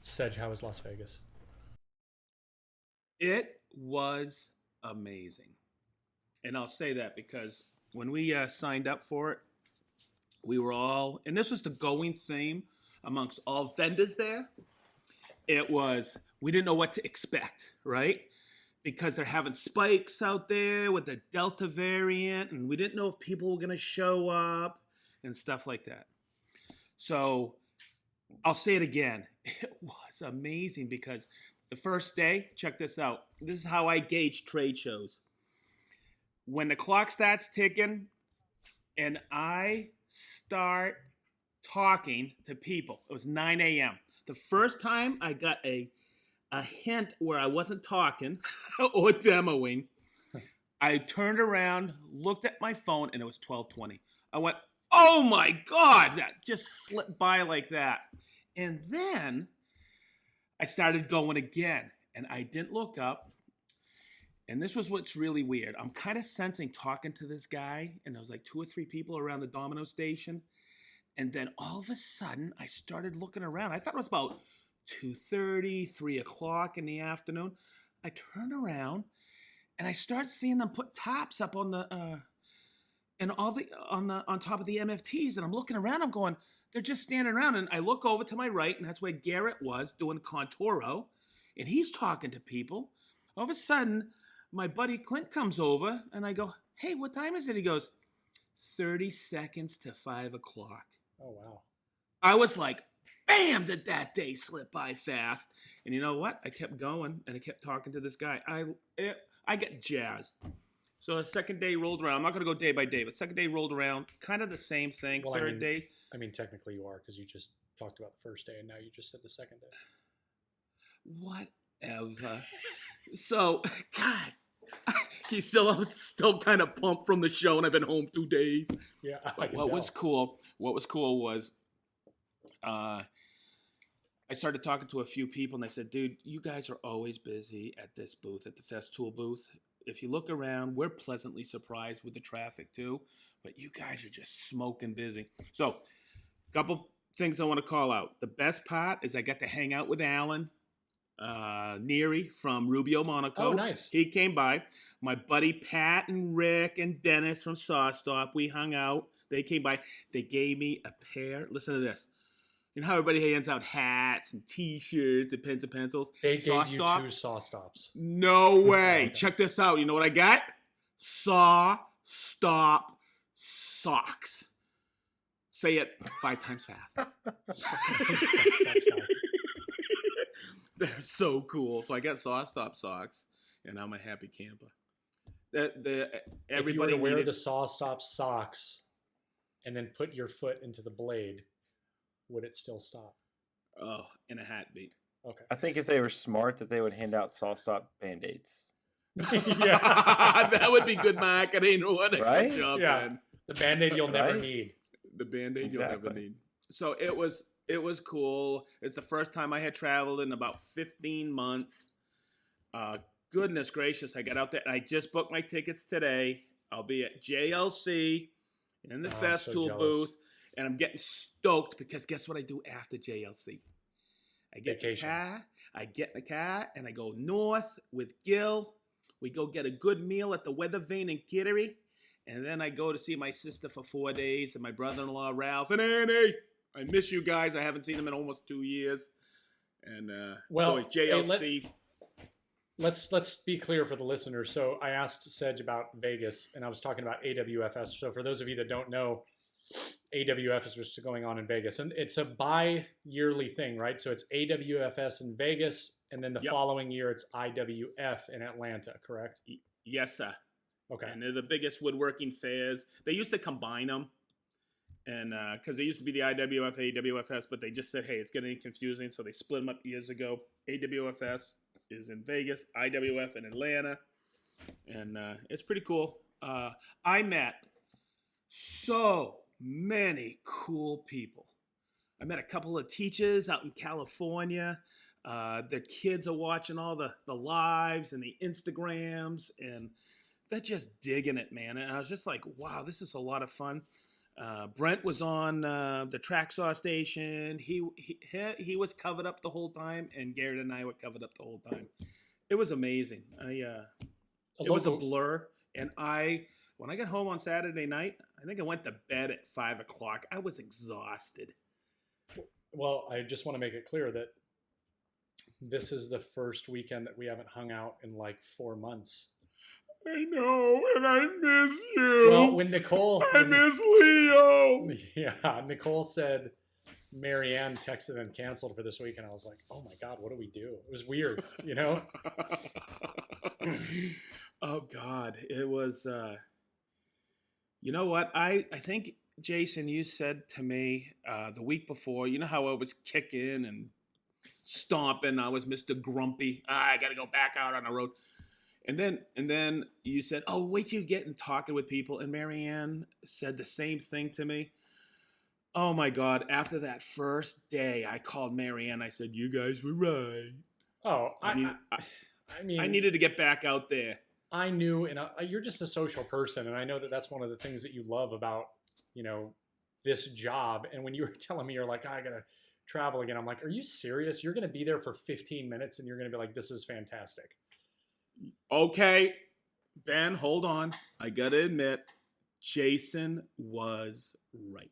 Sedge, how was Las Vegas? It was amazing. And I'll say that because when we signed up for it, we were all, and this was the going theme amongst all vendors there. It was, we didn't know what to expect, right? Because they're having spikes out there with the Delta variant, and we didn't know if people were going to show up and stuff like that. So I'll say it again. It was amazing because the first day, check this out. This is how I gauge trade shows. When the clock starts ticking and I start talking to people, it was 9 a.m. The first time I got a hint where I wasn't talking or demoing, I turned around, looked at my phone, and it was 12:20. I went, oh my God, that just slipped by like that. And then I started going again, and I didn't look up. And this was what's really weird. I'm kind of sensing talking to this guy, and there was like 2 or 3 people around the Domino station. And then all of a sudden, I started looking around. I thought it was about 2:30, 3 o'clock in the afternoon. I turned around, and I start seeing them put tops up on the and all the on top of the MFTs. And I'm looking around. I'm going, they're just standing around. And I look over to my right, and that's where Garrett was doing Contoro, and he's talking to people. All of a sudden, my buddy Clint comes over, and I go, hey, what time is it? He goes, 30 seconds to 5 o'clock. Oh, wow. I was like, bam, did that day slip by fast. And you know what? I kept going, and I kept talking to this guy. I get jazzed. So the second day rolled around. I'm not going to go day by day, but second day rolled around. Kind of the same thing. Well, Third day. I mean, technically you are because you just talked about the first day, and now you just said the second day. Whatever. So, God. He's still kind of pumped from the show, and I've been home 2 days. Yeah, What was cool was I started talking to a few people, and they said, dude, you guys are always busy at this booth, at the Festool booth. If you look around, we're pleasantly surprised with the traffic too, but you guys are just smoking busy. So a couple things I want to call out. The best part is I got to hang out with Alan Neary from Rubio, Monaco. Oh, nice. He came by. My buddy Pat and Rick and Dennis from Sawstop, we hung out. They came by. They gave me a pair. Listen to this. You know how everybody hands out hats and T-shirts and pens and pencils? They gave you 2 saw stops. No way. Okay. Check this out. You know what I got? Saw Stop Socks. Say it 5 times fast. They're so cool. So I got Saw Stop socks, and I'm a happy camper. If you were to wear the saw stop socks and then put your foot into the blade, would it still stop? Oh, in a heartbeat. Okay. I think if they were smart, that they would hand out saw stop band-aids. Yeah. That would be good marketing. What a Right? good job, Yeah. man. The Band-Aid you'll never Right? need. The Band-Aid Exactly. you'll never need. So it was cool. It's the first time I had traveled in about 15 months. Goodness gracious, I got out there and I just booked my tickets today. I'll be at JLC in the Oh, I'm so Festool jealous. booth, and I'm getting stoked because guess what I do after JLC? I get Vacation. I get in the car and I go north with Gil. We go get a good meal at the Weather Vane in Kittery, and then I go to see my sister for 4 days and my brother-in-law Ralph and Annie. I miss you guys. I haven't seen them in almost 2 years. And Well, boy, JLC. Let's be clear for the listeners. So I asked Sedge about Vegas, and I was talking about AWFS. So for those of you that don't know, AWF is just going on in Vegas, and it's a bi-yearly thing, right? So it's AWFS in Vegas, and then the Yep. following year it's IWF in Atlanta, correct? Yes, sir. Okay. And they're the biggest woodworking fairs. They used to combine them, and because they used to be the IWF, AWFS, but they just said, hey, it's getting confusing, so they split them up years ago. AWFS is in Vegas, IWF in Atlanta, and it's pretty cool. I met so many cool people. I met a couple of teachers out in California. Their kids are watching all the lives and the Instagrams, and they're just digging it, man. And I was just like, wow, this is a lot of fun. Brent was on the track saw station. He was covered up the whole time, and Garrett and I were covered up the whole time. It was amazing. It was a blur, and when I got home on Saturday night, I think I went to bed at 5 o'clock. I was exhausted. Well, I just want to make it clear that this is the first weekend that we haven't hung out in like 4 months. I know, and I miss you. Well, when Nicole... I miss Leo. Yeah, Nicole said Marianne texted and canceled for this week, and I was like, oh my God, what do we do? It was weird, you know? Oh, God. It was... you know what? I think, Jason, you said to me the week before, you know how I was kicking and stomping? I was Mr. Grumpy. I got to go back out on the road. And then you said, oh, wait till you get and talking with people. And Marianne said the same thing to me. Oh, my God. After that first day, I called Marianne. I said, you guys were right. Oh, I mean... I needed to get back out there. I knew, and you're just a social person, and I know that that's one of the things that you love about, you know, this job. And when you were telling me, you're like, I got to travel again. I'm like, are you serious? You're going to be there for 15 minutes, and you're going to be like, this is fantastic. Okay, Ben, hold on. I got to admit, Jason was right.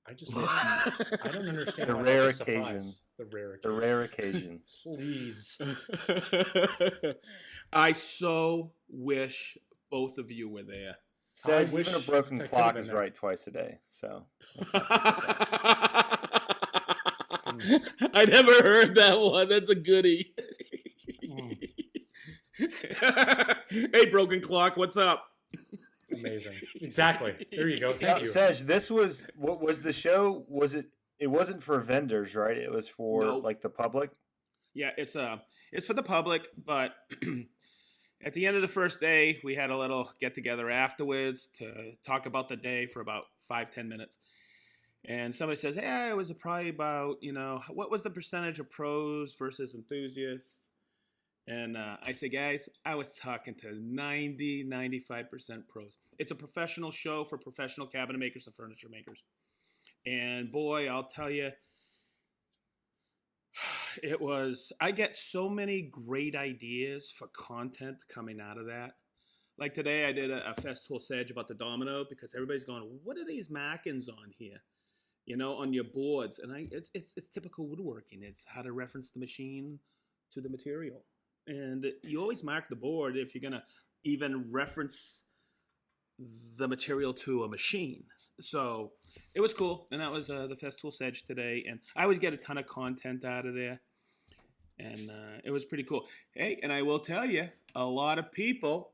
I just I don't understand. The why rare that's a surprise. occasion. The rare occasion. Please. I so wish both of you were there. Says wish even a broken I clock could've is been there. right twice a day. So I never heard that one. That's a goodie. Hey, broken clock, what's up? Amazing. Exactly. There you go. Thank you. Sedge, what was the show? It wasn't for vendors, right? It was for like the public. Yeah, it's for the public, but at the end of the first day, we had a little get together afterwards to talk about the day for about 5-10 minutes. And somebody says, "Yeah, it was probably about, what was the percentage of pros versus enthusiasts?" And I say, guys, I was talking to 90-95% pros. It's a professional show for professional cabinet makers and furniture makers. And boy, I'll tell you, I get so many great ideas for content coming out of that. Like today, I did a Festool Sedge about the Domino because everybody's going, what are these markings on here? On your boards. And it's typical woodworking. It's how to reference the machine to the material. And you always mark the board if you're going to even reference the material to a machine. So it was cool. And that was the Festool Sedge today. And I always get a ton of content out of there. And it was pretty cool. Hey, and I will tell you, a lot of people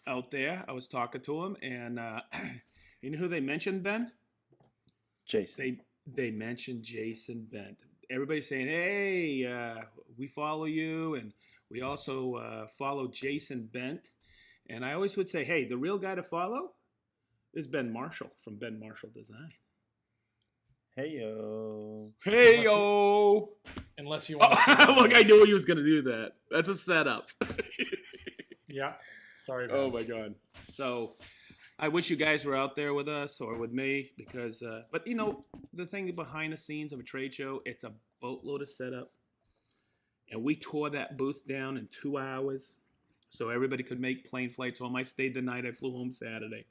out there, I was talking to them. And you know who they mentioned, Ben? Jason. They mentioned Jason Bent. Everybody's saying, hey, we follow you. And we also follow Jason Bent. And I always would say, hey, the real guy to follow is Ben Marshall from Ben Marshall Design. Hey-yo. Hey-yo. Unless you want to look, I knew he was going to do that. That's a setup. Yeah. Sorry, Ben. Oh, my God. So I wish you guys were out there with us or with me because, but the thing behind the scenes of a trade show, it's a boatload of setup. And we tore that booth down in 2 hours so everybody could make plane flights home. I stayed the night. I flew home Saturday.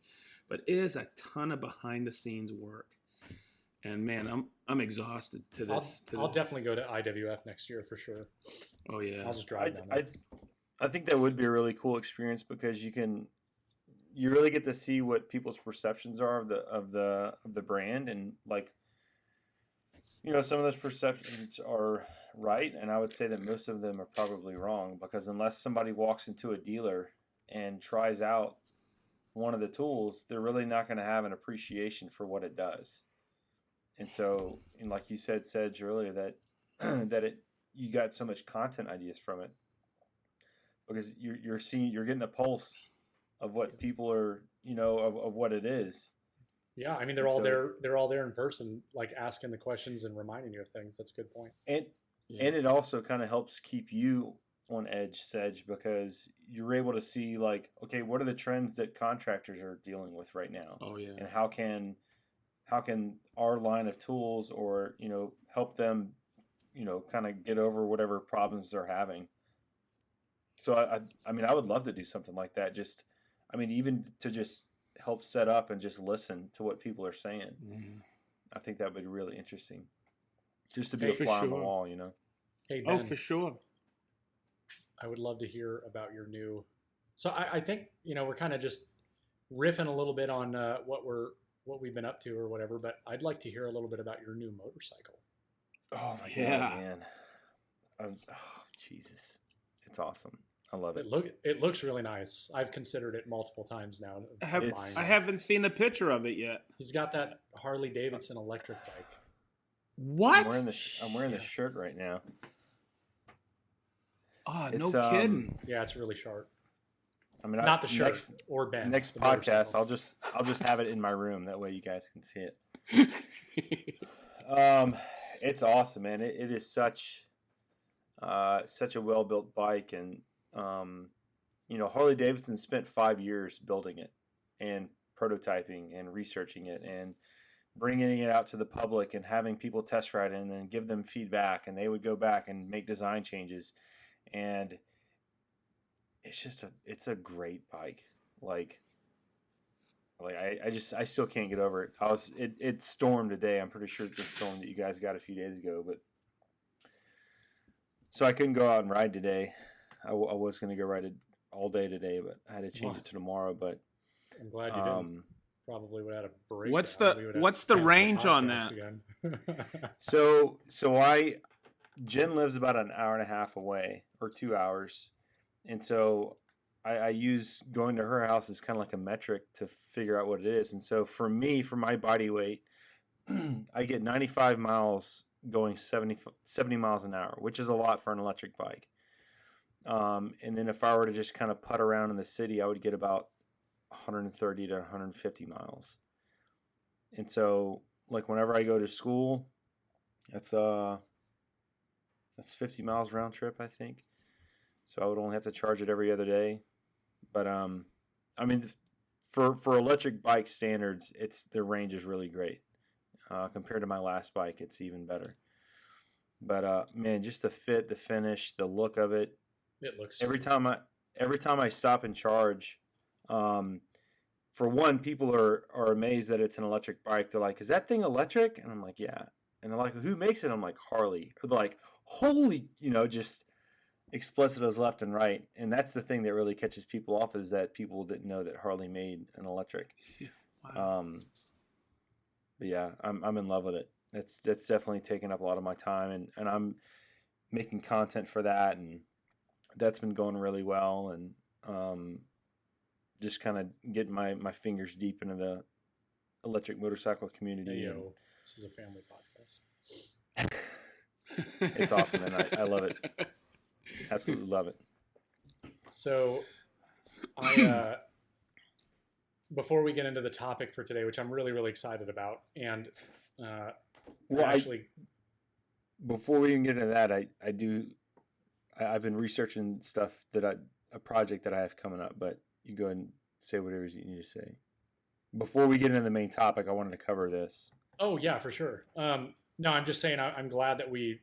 But it is a ton of behind-the-scenes work. And, man, I'm exhausted to this. I'll definitely go to IWF next year for sure. Oh, yeah. I'll just drive down there. I think that would be a really cool experience because you really get to see what people's perceptions are of the brand. And, like, some of those perceptions are right, and I would say that most of them are probably wrong because unless somebody walks into a dealer and tries out one of the tools, they're really not going to have an appreciation for what it does. And so, and like you said, Sedge, earlier, that you got so much content ideas from it because you're getting the pulse of what people are, of what it is. Yeah, I mean they're all there in person, like asking the questions and reminding you of things. That's a good point. And it also kind of helps keep you on edge, Sedge, because you're able to see like, okay, what are the trends that contractors are dealing with right now, Oh yeah. and how can our line of tools, or help them, kind of get over whatever problems they're having. So I mean, I would love to do something like that. Just, I mean, even to just help set up and just listen to what people are saying. I think that would be really interesting. Just to be Hey, a for fly on the sure. wall, Hey, Oh, Ben, for sure. I would love to hear about your new. So I think we're kind of just riffing a little bit on what we've been up to or whatever, but I'd like to hear a little bit about your new motorcycle. Oh my Yeah. god, man! Oh Jesus, it's awesome. I love it. It looks really nice. I've considered it multiple times now. I haven't seen a picture of it yet. He's got that Harley-Davidson electric bike. What? I'm wearing the shirt right now. Oh, It's, no kidding. Yeah, it's really sharp. I mean, Not the shirt or Ben. next the podcast, motorcycle. I'll just have it in my room. That way, you guys can see it. It's awesome, man. It is such a well built bike, and Harley Davidson spent 5 years building it and prototyping and researching it and bringing it out to the public and having people test ride it and then give them feedback, and they would go back and make design changes, and it's a great bike. Like I still can't get over it. It stormed today. I'm pretty sure the storm that you guys got a few days ago, but so I couldn't go out and ride today. I was going to go ride it all day today, but I had to change it to tomorrow. But I'm glad you didn't. Probably would have had a break. What's the range on that? So Jen lives about an hour and a half away, or 2 hours, and so I use going to her house as kind of like a metric to figure out what it is. And so for me, for my body weight, I get 95 miles going 70 miles an hour, which is a lot for an electric bike. And then if I were to just kind of putt around in the city, I would get about 130 to 150 miles. And so like whenever I go to school, that's 50 miles round trip, I think. So I would only have to charge it every other day. But I mean, for electric bike standards, the range is really great. Compared to my last bike, it's even better. But man, just the fit, the finish, the look of it. It looks every time I stop and charge. For one, people are amazed that it's an electric bike. They're like, "Is that thing electric?" And I'm like, "Yeah." And they're like, "Who makes it?" I'm like, "Harley." Or they're like, "Holy," just expletives left and right. And that's the thing that really catches people off, is that people didn't know that Harley made an electric. Yeah. Wow. But yeah, I'm in love with it. That's definitely taken up a lot of my time, and I'm making content for that, and that's been going really well, and just kind of getting my fingers deep into the electric motorcycle community. Hey, this is a family podcast. It's awesome, and I love it. Absolutely love it. So, I before we get into the topic for today, which I'm really, really excited about, and before we even get into that, I've been researching stuff a project that I have coming up, but you go ahead and say whatever you need to say. Before we get into the main topic, I wanted to cover this. Oh yeah, for sure. No, I'm just saying I'm glad that we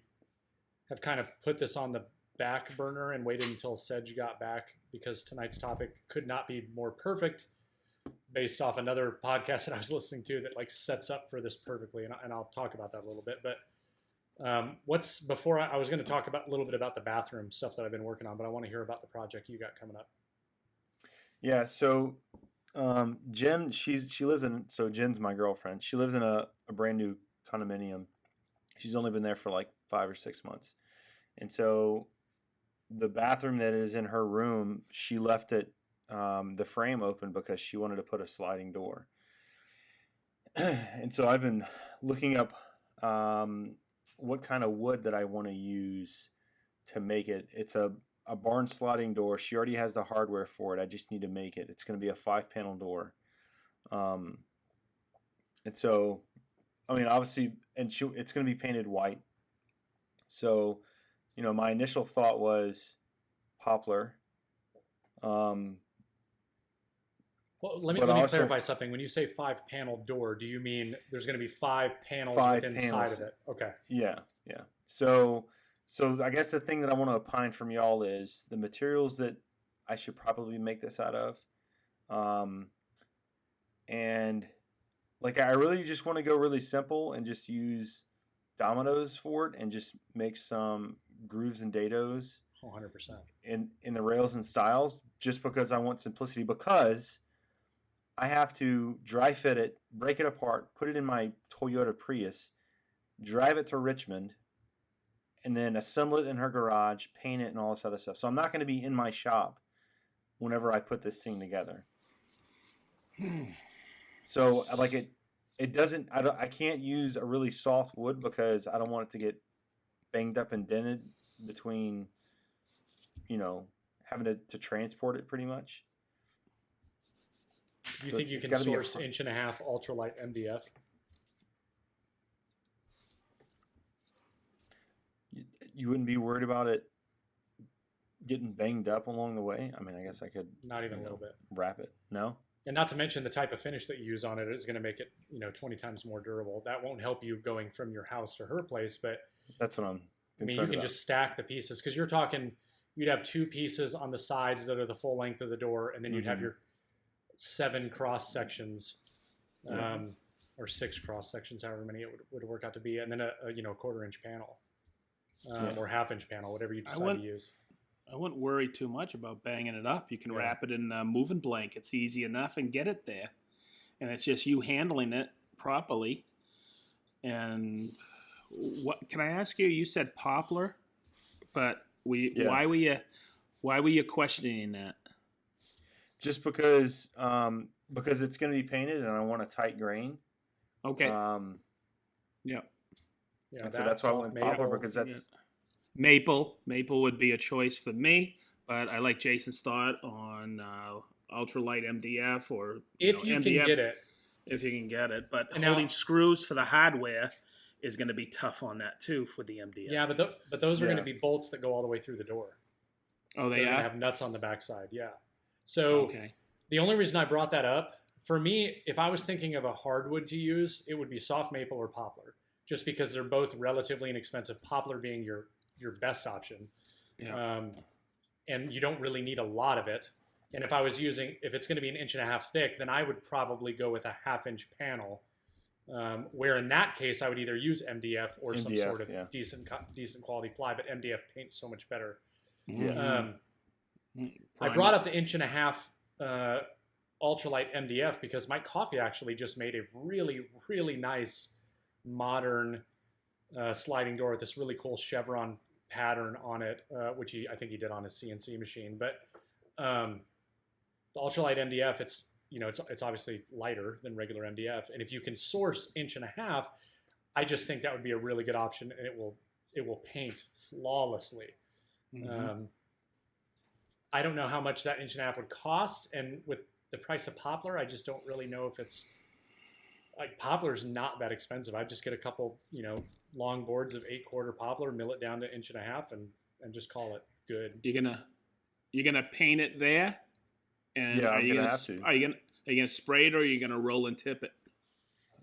have kind of put this on the back burner and waited until Sedge got back, because tonight's topic could not be more perfect, based off another podcast that I was listening to that like sets up for this perfectly, and I'll talk about that a little bit. But before I was going to talk about a little bit about the bathroom stuff that I've been working on, but I want to hear about the project you got coming up. Yeah, so Jen, so Jen's my girlfriend. She lives in a brand new condominium. She's only been there for like 5 or 6 months. And so the bathroom that is in her room, she left it, the frame open, because she wanted to put a sliding door. And so I've been looking up what kind of wood that I want to use to make it. It's a barn sliding door. She already has the hardware for it. I just need to make it. It's going to be a 5-panel door. And so, I mean, obviously, it's going to be painted white. So, my initial thought was, poplar. Well, let me Also clarify something. When you say 5-panel door, do you mean there's going to be 5 panels 5 within panels. side of it? Okay. Yeah, yeah. So I guess the thing that I want to opine from y'all is the materials that I should probably make this out of. And like I really just want to go really simple and just use dominoes for it and just make some grooves and dados 100%. in the rails and stiles just because I want simplicity, because I have to dry fit it, break it apart, put it in my Toyota Prius, drive it to Richmond, and then assemble it in her garage, paint it, and all this other stuff. So I'm not going to be in my shop whenever I put this thing together. So like it doesn't. I can't use a really soft wood because I don't want it to get banged up and dented between, having to transport it pretty much. Do you think you can source 1.5-inch ultralight MDF? You wouldn't be worried about it getting banged up along the way? I mean, I guess I could... Not even a little bit. Wrap it. No? And not to mention the type of finish that you use on it is going to make it, 20 times more durable. That won't help you going from your house to her place, but... That's what I'm concerned you can about. just stack the pieces, because you're talking... You'd have 2 pieces on the sides that are the full length of the door, and then you'd have your 7 cross sections, or 6 cross sections, however many it would work out to be, and then a 1/4-inch panel, or 1/2-inch panel, whatever you decide to use. I wouldn't worry too much about banging it up. You can wrap it in moving blankets easy enough and get it there, and it's just you handling it properly. And what can I ask you? You said poplar, but why were you questioning that? Just because it's going to be painted and I want a tight grain. Okay. Yeah. So that's why I went poplar, because that's maple. Maple would be a choice for me, but I like Jason's thought on ultralight MDF, or if you MDF, can get it. If you can get it, but And holding now, screws for the hardware is going to be tough on that too for the MDF. Yeah, but those are going to be bolts that go all the way through the door. Oh, They're going to have nuts on the backside. Yeah. So the only reason I brought that up, for me, if I was thinking of a hardwood to use, it would be soft maple or poplar, just because they're both relatively inexpensive. Poplar being your best option. Yeah. And you don't really need a lot of it. And if it's going to be 1.5 inches thick, then I would probably go with a 1/2-inch panel. Where in that case, I would either use MDF or some sort of decent quality ply, but MDF paints so much better. Yeah. I brought up the 1.5-inch ultralight MDF because Mike Coffey actually just made a really, really nice modern sliding door with this really cool chevron pattern on it, which I think he did on his CNC machine. But the ultralight MDF, it's obviously lighter than regular MDF, and if you can source 1.5 inches, I just think that would be a really good option, and it will paint flawlessly. I don't know how much that 1.5 inches would cost, and with the price of poplar, I just don't really know if it's like poplar's not that expensive. I'd just get a couple, long boards of 8-quarter poplar, mill it down to 1.5 inches, and just call it good. You're gonna paint it there, and are you gonna spray it, or are you gonna roll and tip it?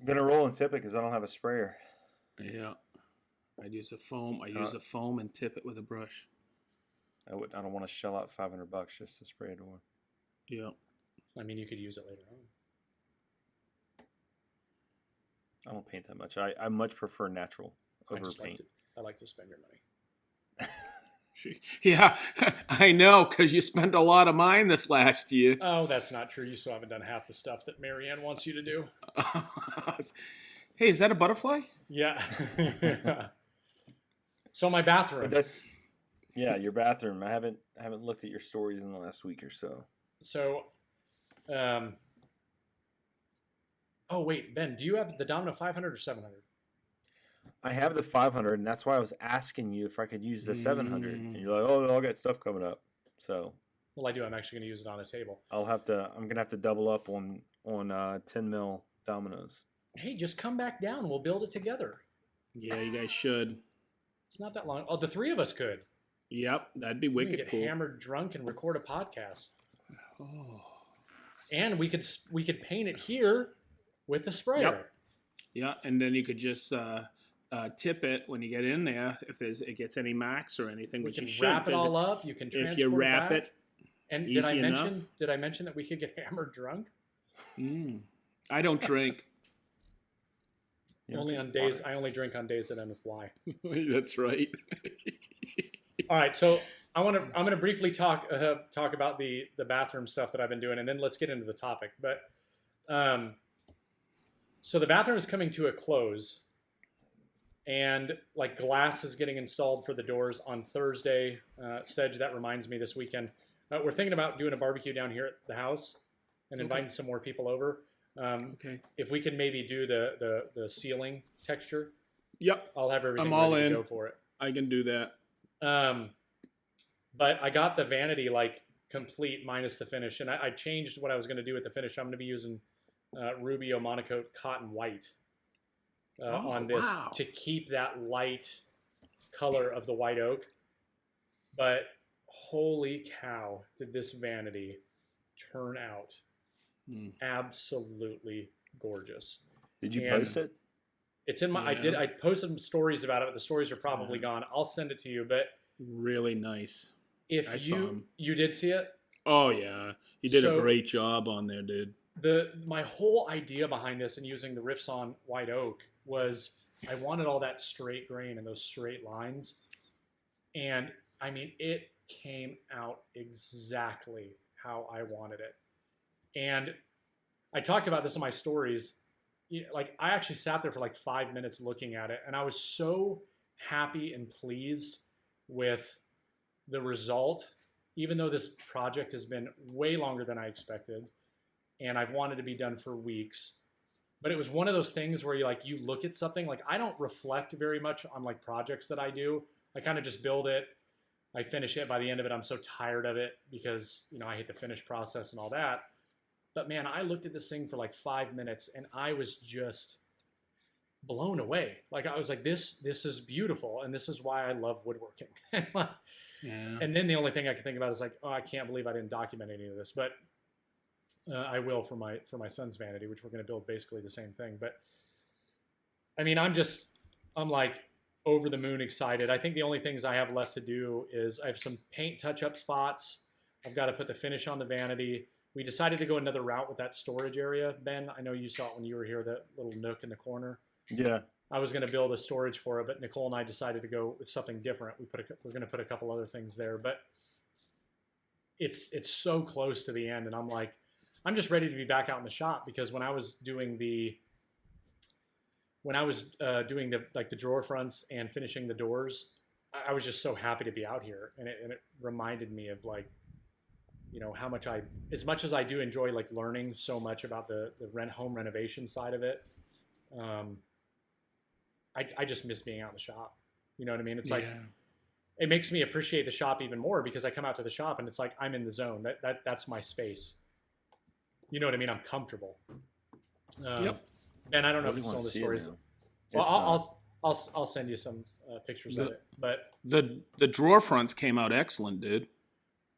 I'm gonna roll and tip it because I don't have a sprayer. Yeah, I'd use a foam. Use a foam and tip it with a brush. I don't want to shell out $500 just to spray a door. Yeah. I mean, you could use it later on. I don't paint that much. I much prefer natural over paint. I like to spend your money. Yeah, I know, because you spent a lot of mine this last year. Oh, that's not true. You still haven't done half the stuff that Marianne wants you to do. Hey, is that a butterfly? Yeah. So my bathroom. But your bathroom. I haven't looked at your stories in the last week or so. So, oh wait, Ben, do you have the Domino 500 or 700? I have the 500, and that's why I was asking you if I could use the 700. And you're like, "Oh, no, I got stuff coming up." So, well, I do. I'm actually going to use it on a table. I'm gonna have to double up on 10 mil dominoes. Hey, just come back down. We'll build it together. Yeah, you guys should. It's not that long. Oh, the 3 of us could. Yep, that'd be We can wicked get cool. hammered drunk and record a podcast. Oh. And we could paint it here with the sprayer. Yep. Yeah, and then you could just tip it when you get in there if it gets any marks or anything. We which can you should, wrap it 'cause all up. You can transport if you wrap back. it And easy did I mention that we could get hammered drunk? I don't drink. Only on days. I only drink on days that end with Y. That's right. All right, so I'm gonna briefly talk about the bathroom stuff that I've been doing, and then let's get into the topic. But so the bathroom is coming to a close, and like glass is getting installed for the doors on Thursday. Sedge, that reminds me this weekend. We're thinking about doing a barbecue down here at the house and inviting some more people over. Okay. If we can maybe do the ceiling texture, Yep. I'll have everything I'm all ready in. to go for it. I can do that. But I got the vanity like complete minus the finish, and I changed what I was going to do with the finish. I'm going to be using Rubio Monocoat Cotton White on this to keep that light color of the white oak. But holy cow, did this vanity turn out absolutely gorgeous. Did you post it? It's in my. Yeah. I posted some stories about it, but the stories are probably gone. I'll send it to you. But Really nice. if I saw him. you did see it, Oh yeah, he did So- a great job on there, dude. my whole idea behind this and using the riffs on white oak was I wanted all that straight grain and those straight lines, and I mean it came out exactly how I wanted it. And I talked about this in my stories. Like I actually sat there for like 5 minutes looking at it, and I was so happy and pleased with the result, even though this project has been way longer than I expected, and I've wanted to be done for weeks. But it was one of those things where you look at something, like I don't reflect very much on like projects that I do. I kind of just build it, I finish it. By the end of it, I'm so tired of it because I hate the finish process and all that. But man, I looked at this thing for like 5 minutes and I was just blown away. Like I was like, this is beautiful, and this is why I love woodworking. Yeah. And then the only thing I can think about is like, oh, I can't believe I didn't document any of this, but I will for my son's vanity, which we're going to build basically the same thing. But I mean, I'm like over the moon excited. I think the only things I have left to do is I have some paint touch-up spots. I've got to put the finish on the vanity. We decided to go another route with that storage area. Ben, I know you saw it when you were here, that little nook in the corner. Yeah. I was going to build a storage for it, but Nicole and I decided to go with something different. We're going to put a couple other things there, but it's so close to the end, and I'm like, I'm just ready to be back out in the shop, because when I was doing the the drawer fronts and finishing the doors, I was just so happy to be out here, and it reminded me of like, how much as much as I do enjoy like learning so much about the home renovation side of it. I just miss being out in the shop. You know what I mean? It's like, it makes me appreciate the shop even more, because I come out to the shop and it's like, I'm in the zone. That's my space. You know what I mean? I'm comfortable. Yep. Ben, I don't know if Really it's still in wanna the see it stories. now. Well, I'll send you some pictures of it, but The drawer fronts came out excellent, dude.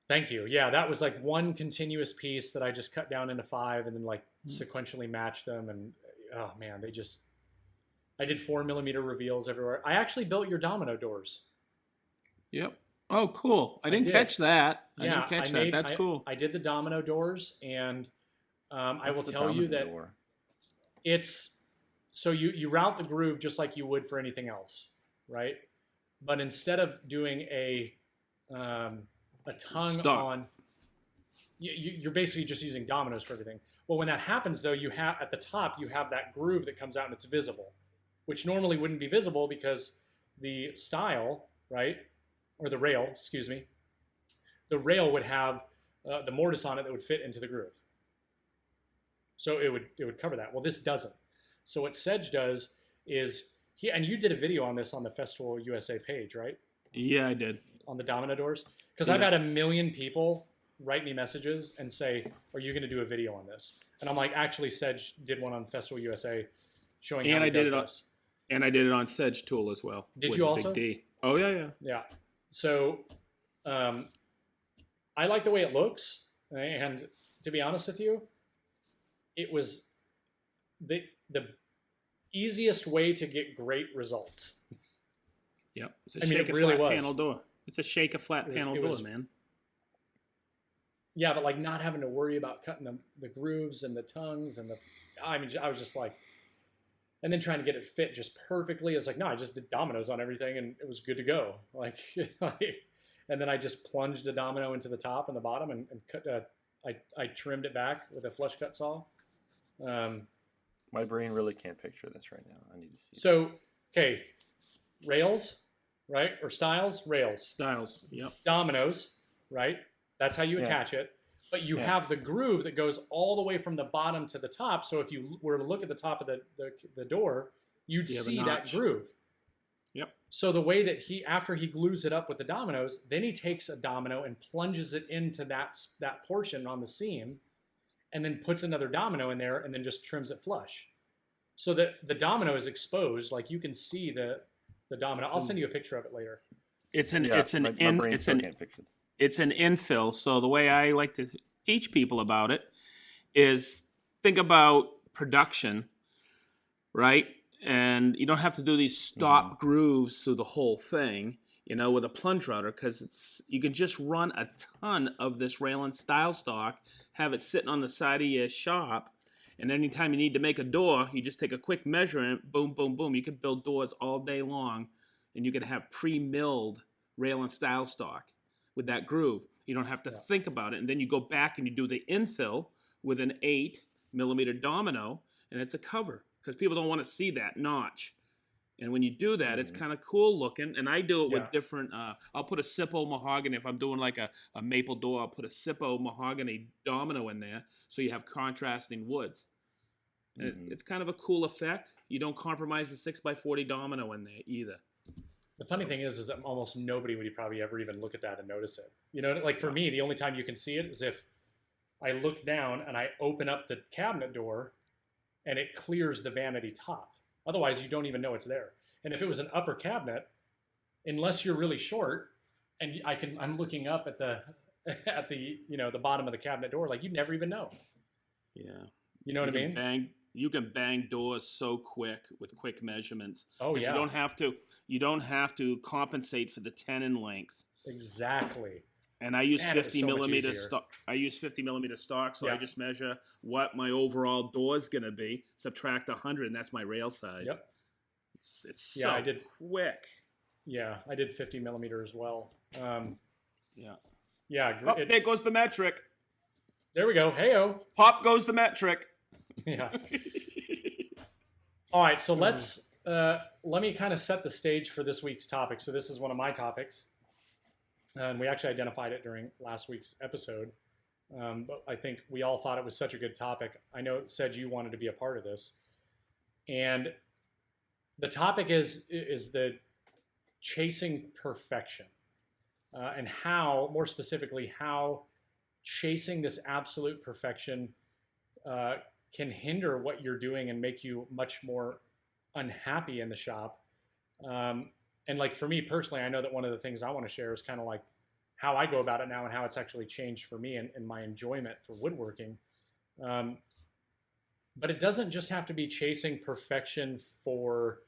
thank you. Yeah, that was like one continuous piece that I just cut down into 5 and then like sequentially matched them. And oh man, I did 4mm reveals everywhere. I actually built your domino doors. Yep. Oh, cool. I didn't did. catch that. Yeah, I didn't catch that. That's cool. I did the domino doors, and I will What's the tell you domino that door? it's so you route the groove just like you would for anything else, right? But instead of doing a tongue Stop. on, you're basically just using dominoes for everything. Well, when that happens, though, you have at the top you have that groove that comes out and it's visible, which normally wouldn't be visible because the style, right, or the rail, excuse me, the rail would have the mortise on it that would fit into the groove. So it would cover that. Well, this doesn't. So what Sedge does is and you did a video on this on the Festival USA page, right? Yeah, I did. On the domino doors, because I've had 1 million people write me messages and say, "Are you going to do a video on this?" And I'm like, actually, Sedge did one on Festival USA, showing how he does this. And I did it on Sedge Tool as well. Did with you the also? Big D. Oh yeah, yeah. Yeah. So I like the way it looks, and to be honest with you, it was the easiest way to get great results. Yep. It's a I mean, shake it a really flat was. panel door. It's a shake a flat panel door, man. Yeah, but like not having to worry about cutting the grooves and the tongues and I mean, I was just like, and then trying to get it fit just perfectly. I was like, no, I just did dominoes on everything and it was good to go. Like, and then I just plunged a domino into the top and the bottom and cut. I trimmed it back with a flush cut saw. My brain really can't picture this right now. I need to see. So, okay, rails, right? Or stiles, rails. Styles, yep. Dominoes, right? That's how you Yeah. attach it. But you have the groove that goes all the way from the bottom to the top. So if you were to look at the top of the door, you'd see that groove. Yep. So the way that after he glues it up with the dominoes, then he takes a domino and plunges it into that portion on the seam, and then puts another domino in there and then just trims it flush. So that the domino is exposed, like you can see the domino. I'll send you a picture of it later. It's an infill. So the way I like to teach people about it is think about production, right? And you don't have to do these stop grooves through the whole thing, with a plunge router, because you can just run a ton of this rail and style stock, have it sitting on the side of your shop, and anytime you need to make a door, you just take a quick measurement, boom, boom, boom. You can build doors all day long, and you can have pre-milled rail and style stock with that groove. You don't have to think about it. And then you go back and you do the infill with an 8mm domino, and it's a cover because people don't want to see that notch. And when you do that, it's kind of cool looking. And I do it with different, I'll put a Sippo mahogany. If I'm doing like a maple door, I'll put a Sippo mahogany domino in there so you have contrasting woods. And it's kind of a cool effect. You don't compromise the 6x40 domino in there either. The funny thing is that almost nobody would probably ever even look at that and notice it. Like for me, the only time you can see it is if I look down and I open up the cabinet door and it clears the vanity top. Otherwise, you don't even know it's there. And if it was an upper cabinet, unless you're really short, and I'm looking up at the the bottom of the cabinet door, like you'd never even know. Yeah. You know what I mean? You can bang doors so quick with quick measurements. Oh yeah. You don't have to compensate for the tenon length. Exactly. And I use 50mm stock. I use 50mm stock, so I just measure what my overall door is going to be. Subtract 100, and that's my rail size. Yep. It's so quick. Yeah, I did 50mm as well. Yeah. Yeah. There goes the metric. There we go. Heyo. Pop goes the metric. Yeah. All right, so let me kind of set the stage for this week's topic. So this is one of my topics, and we actually identified it during last week's episode. But I think we all thought it was such a good topic. I know it said you wanted to be a part of this, and the topic is the chasing perfection, and how, more specifically, how chasing this absolute perfection can hinder what you're doing and make you much more unhappy in the shop. And like for me personally, I know that one of the things I want to share is kind of like how I go about it now and how it's actually changed for me and my enjoyment for woodworking. But it doesn't just have to be chasing perfection for,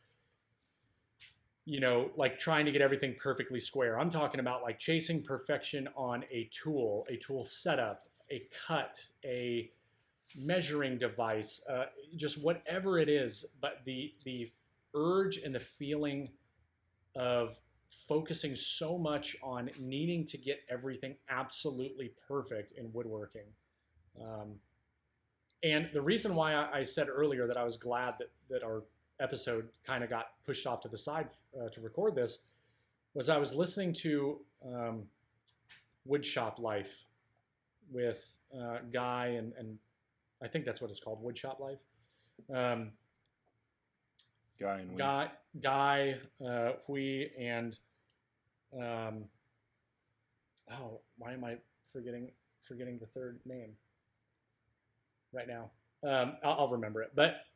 like trying to get everything perfectly square. I'm talking about like chasing perfection on a tool setup, a cut, a measuring device, just whatever it is. But the urge and the feeling of focusing so much on needing to get everything absolutely perfect in woodworking. And the reason why I said earlier that I was glad that our episode kind of got pushed off to the side to record this was I was listening to Woodshop Life with Guy and I think that's what it's called, Woodshop Life. Guy, Hui, and why am I forgetting the third name right now? I'll remember it. But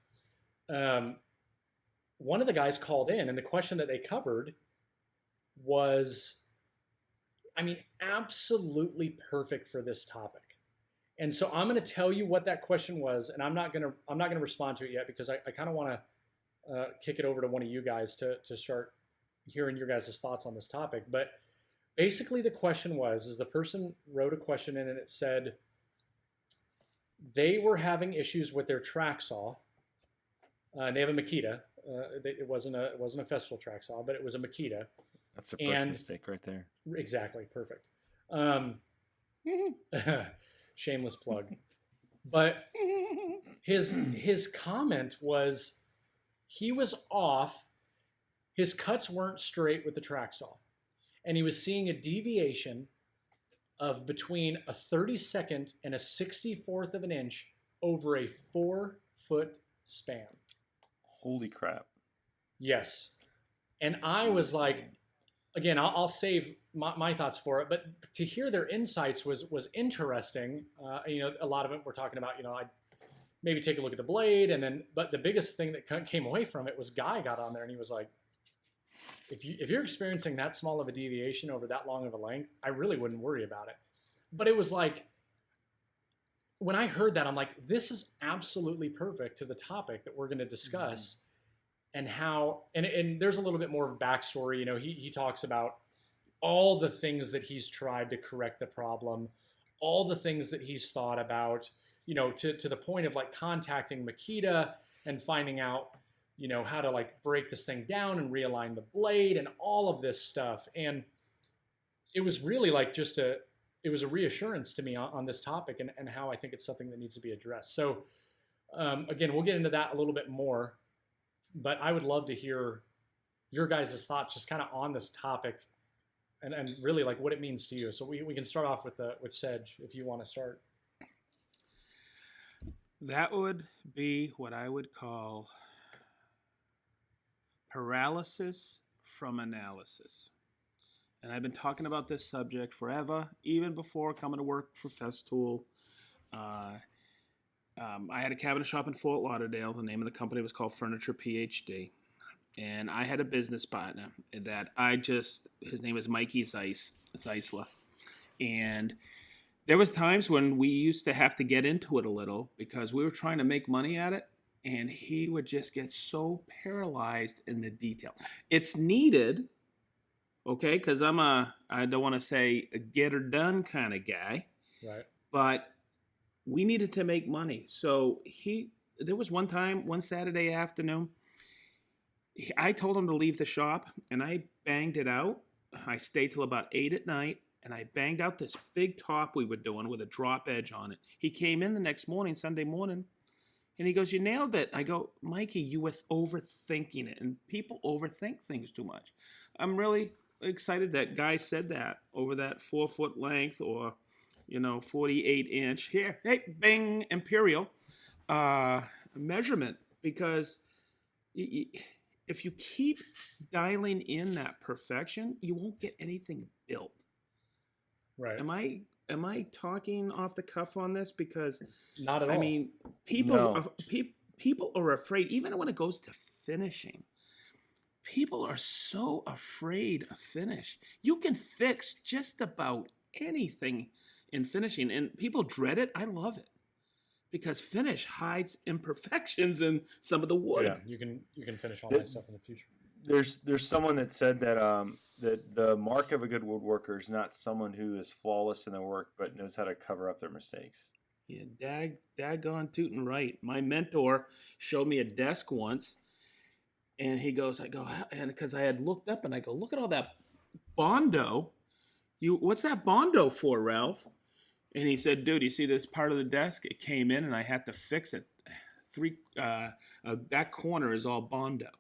one of the guys called in, and the question that they covered was I mean, absolutely perfect for this topic. And so I'm going to tell you what that question was, and I'm not gonna respond to it yet because I kind of want to kick it over to one of you guys to start hearing your guys' thoughts on this topic. But basically, the question was: is the person wrote a question in and it said they were having issues with their track saw. They have a Makita. It wasn't a Festool track saw, but it was a Makita. That's the first mistake right there. Exactly, perfect. Shameless plug. But his comment was he was off. His cuts weren't straight with the track saw, and he was seeing a deviation of between a 32nd and a 64th of an inch over a 4-foot span. Holy crap! Yes, and I was like, again, I'll save my thoughts for it, but to hear their insights was interesting. A lot of it we're talking about. I'd maybe take a look at the blade, and then, but the biggest thing that came away from it was Guy got on there and he was like, if you're experiencing that small of a deviation over that long of a length, I really wouldn't worry about it. But it was like, when I heard that, I'm like, this is absolutely perfect to the topic that we're going to discuss. And how, and there's a little bit more of a backstory. He talks about all the things that he's tried to correct the problem, all the things that he's thought about, to the point of like contacting Makita and finding out, how to like break this thing down and realign the blade and all of this stuff. And it was really like it was a reassurance to me on this topic and how I think it's something that needs to be addressed. So again, we'll get into that a little bit more. But I would love to hear your guys' thoughts just kind of on this topic and really like what it means to you. So we can start off with Sedge if you want to start. That would be what I would call paralysis from analysis. And I've been talking about this subject forever, even before coming to work for Festool. I had a cabinet shop in Fort Lauderdale. The name of the company was called Furniture PhD. And I had a business partner that his name is Mikey Zeisler. And there was times when we used to have to get into it a little because we were trying to make money at it. And he would just get so paralyzed in the detail. It's needed, okay, because I don't want to say a get her done kind of guy. Right. But we needed to make money. So there was one Saturday afternoon, I told him to leave the shop and I banged it out. I stayed till about 8 at night and I banged out this big top we were doing with a drop edge on it. He came in the next morning, Sunday morning, and he goes, "You nailed it." I go, "Mikey, you were overthinking it, and people overthink things too much." I'm really excited that Guy said that over that 4-foot length or 48 inch here. Hey, bing, imperial measurement, because if you keep dialing in that perfection, you won't get anything built. Right. Am I talking off the cuff on this? Because not at all. I mean, people are afraid, even when it goes to finishing. People are so afraid of finish. You can fix just about anything in finishing, and people dread it. I love it because finish hides imperfections in some of the wood. Yeah, you can finish all that stuff in the future. There's someone that said that that the mark of a good woodworker is not someone who is flawless in their work but knows how to cover up their mistakes. Yeah, daggone tootin' right. My mentor showed me a desk once, and because I had looked up and I go, "Look at all that Bondo. What's that Bondo for, Ralph?" And he said, "Dude, you see this part of the desk? It came in and I had to fix it. That corner is all Bondo."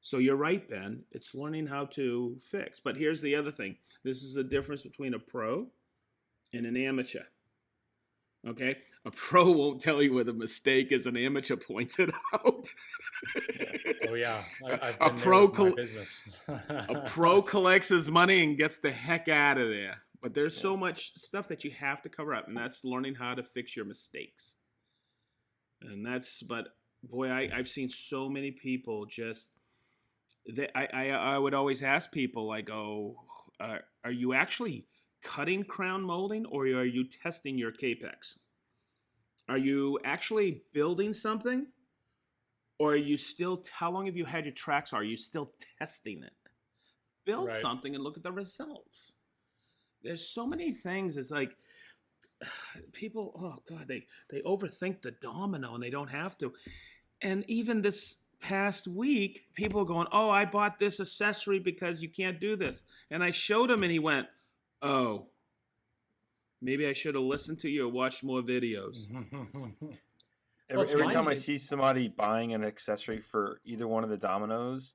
So you're right, Ben. It's learning how to fix. But here's the other thing. This is the difference between a pro and an amateur. Okay? A pro won't tell you where the mistake is. An amateur points it out. Oh, yeah. I've been there with my business. A pro collects his money and gets the heck out of there. But there's so much stuff that you have to cover up, and that's learning how to fix your mistakes. But boy, I've seen so many people just, I would always ask people, I go, are you actually cutting crown molding, or are you testing your capex? Are you actually building something, or are you still, how long have you had your tracks? Are you still testing it? Build Right. something and look at the results. There's so many things. It's like people, oh God, they overthink the domino and they don't have to. And even this past week, people are going, oh, I bought this accessory because you can't do this. And I showed him and he went, oh, maybe I should have listened to you or watched more videos. Every time I see somebody buying an accessory for either one of the dominoes,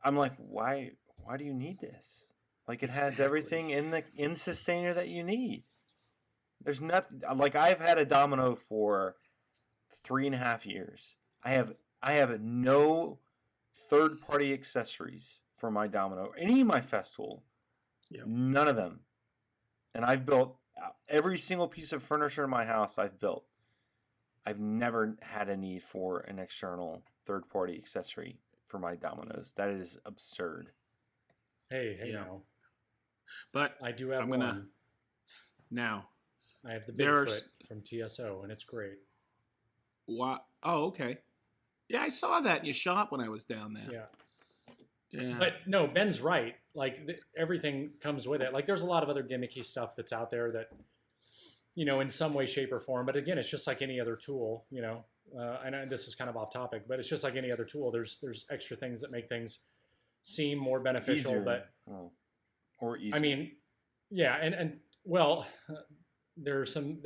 I'm like, why do you need this? Like, it has everything in sustainer that you need. There's nothing, like, I've had a domino for 3.5 years. I have no third-party accessories for my domino. Any of my Festool, none of them. And I've built every single piece of furniture in my house I've built. I've never had a need for an external third-party accessory for my dominoes. That is absurd. Hey, now. But I do have one. Now. I have the Bigfoot from TSO, and it's great. Wow. Oh, okay. Yeah, I saw that in your shop when I was down there. Yeah. But no, Ben's right. Like, everything comes with it. Like, there's a lot of other gimmicky stuff that's out there that, in some way, shape, or form. But again, it's just like any other tool, I know this is kind of off topic, but it's just like any other tool. There's extra things that make things seem more beneficial. Easier. Or easier. I mean, yeah, and well, there are some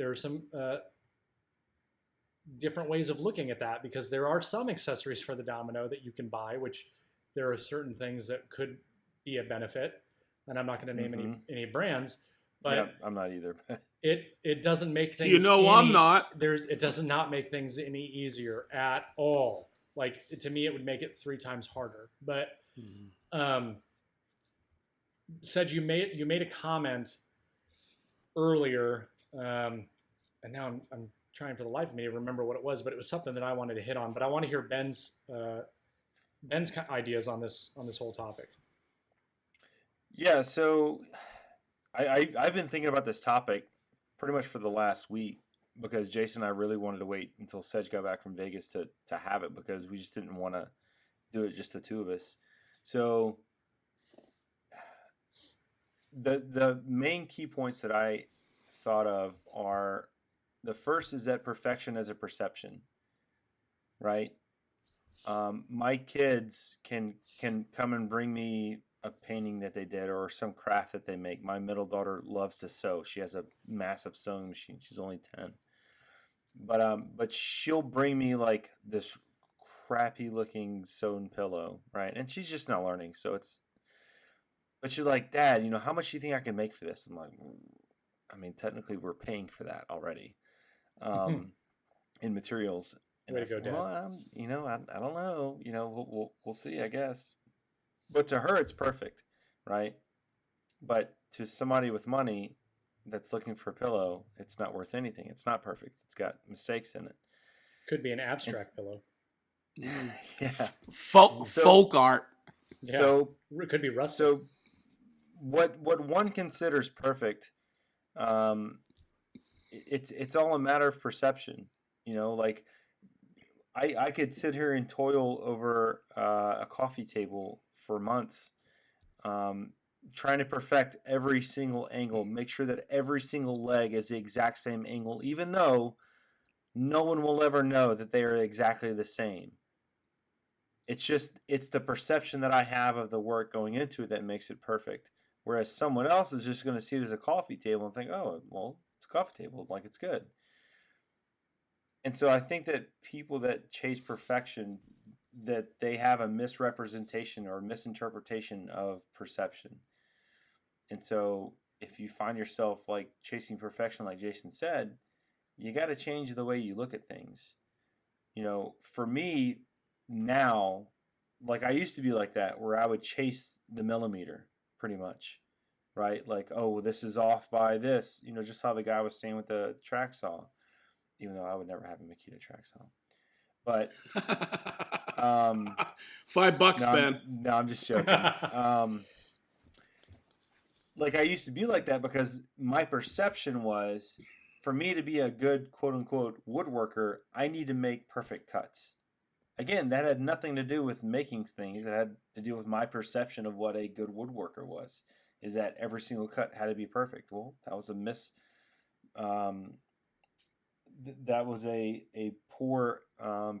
different ways of looking at that, because there are some accessories for the domino that you can buy, which there are certain things that could be a benefit, and I'm not going to name any brands, but I'm not either. it doesn't make things. I'm not. It does not make things any easier at all. Like, to me, it would make it 3 times harder. But said you made a comment earlier, and now I'm trying for the life of me to remember what it was, but it was something that I wanted to hit on. But I want to hear Ben's ideas on this whole topic. Yeah, so I've been thinking about this topic pretty much for the last week, because Jason and I really wanted to wait until Sedge got back from Vegas to have it, because we just didn't want to do it just the two of us. So the main key points that I thought of are, the first is that perfection is a perception, right? My kids can come and bring me a painting that they did or some craft that they make. My middle daughter loves to sew. She has a massive sewing machine. She's only 10. But she'll bring me like this crappy looking sewn pillow, right? And she's just not learning. But she's like, Dad, how much do you think I can make for this? I'm like, I mean, technically we're paying for that already, in materials. And Way to go, Dad. Well, I don't know. We'll see, I guess. But to her, it's perfect, right? But to somebody with money that's looking for a pillow, it's not worth anything. It's not perfect. It's got mistakes in it. Could be an abstract pillow. Yeah. Folk art. Yeah. So it could be rustic. So what one considers perfect, it's all a matter of perception. Like I could sit here and toil over a coffee table for months, trying to perfect every single angle, make sure that every single leg is the exact same angle, even though no one will ever know that they are exactly the same. It's the perception that I have of the work going into it that makes it perfect. Whereas someone else is just going to see it as a coffee table and think, oh, well, it's a coffee table, like it's good. And so I think that people that chase perfection, that they have a misrepresentation or misinterpretation of perception. And so if you find yourself like chasing perfection, like Jason said, you got to change the way you look at things. For me now, like I used to be like that, where I would chase the millimeter pretty much, right? Like, oh, this is off by this, just how the guy was saying with the track saw, even though I would never have a Makita track saw. But $5, Ben. No, I'm just joking. like I used to be like that because my perception was for me to be a good quote unquote woodworker, I need to make perfect cuts. Again, that had nothing to do with making things. It had to do with my perception of what a good woodworker was. Is that every single cut had to be perfect? Well, that was a um, that was a poor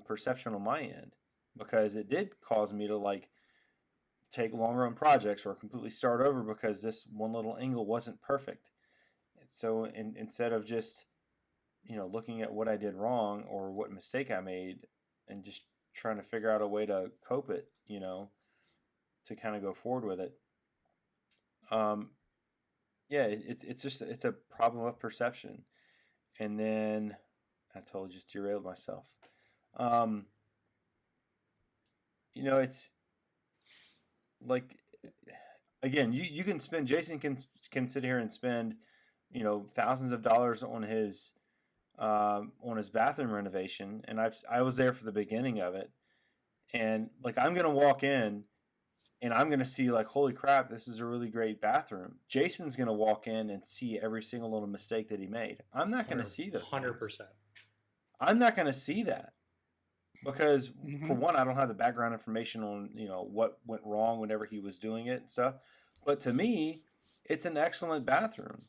perception on my end because it did cause me to like take longer on projects or completely start over because this one little angle wasn't perfect. So instead of just looking at what I did wrong or what mistake I made and just trying to figure out a way to cope it, to kind of go forward with it. Yeah, it's a problem of perception. And then I totally just derailed myself. It's like, again, you can spend, Jason can sit here and spend, thousands of dollars on his bathroom renovation. And I was there for the beginning of it. And like, I'm going to walk in and I'm going to see like, holy crap, this is a really great bathroom. Jason's going to walk in and see every single little mistake that he made. I'm not going to see those 100%. things. I'm not going to see that because for one, I don't have the background information on, what went wrong whenever he was doing it and stuff. But to me, it's an excellent bathroom.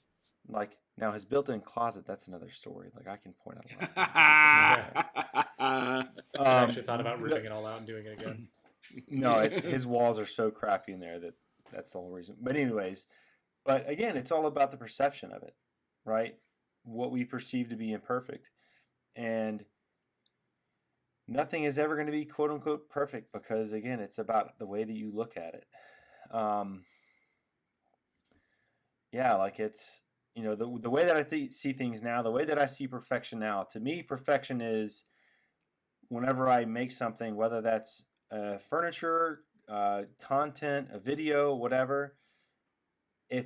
Like, now his built-in closet, that's another story. Like, I can point out a lot of things. I actually thought about ripping it all out and doing it again. No, it's his walls are so crappy in there that's the whole reason. But anyways, but again, it's all about the perception of it, right? What we perceive to be imperfect. And nothing is ever going to be quote unquote perfect because again, it's about the way that you look at it. Yeah, like it's, the way that I see things now, the way that I see perfection now, to me, perfection is whenever I make something, whether that's furniture, content, a video, whatever, if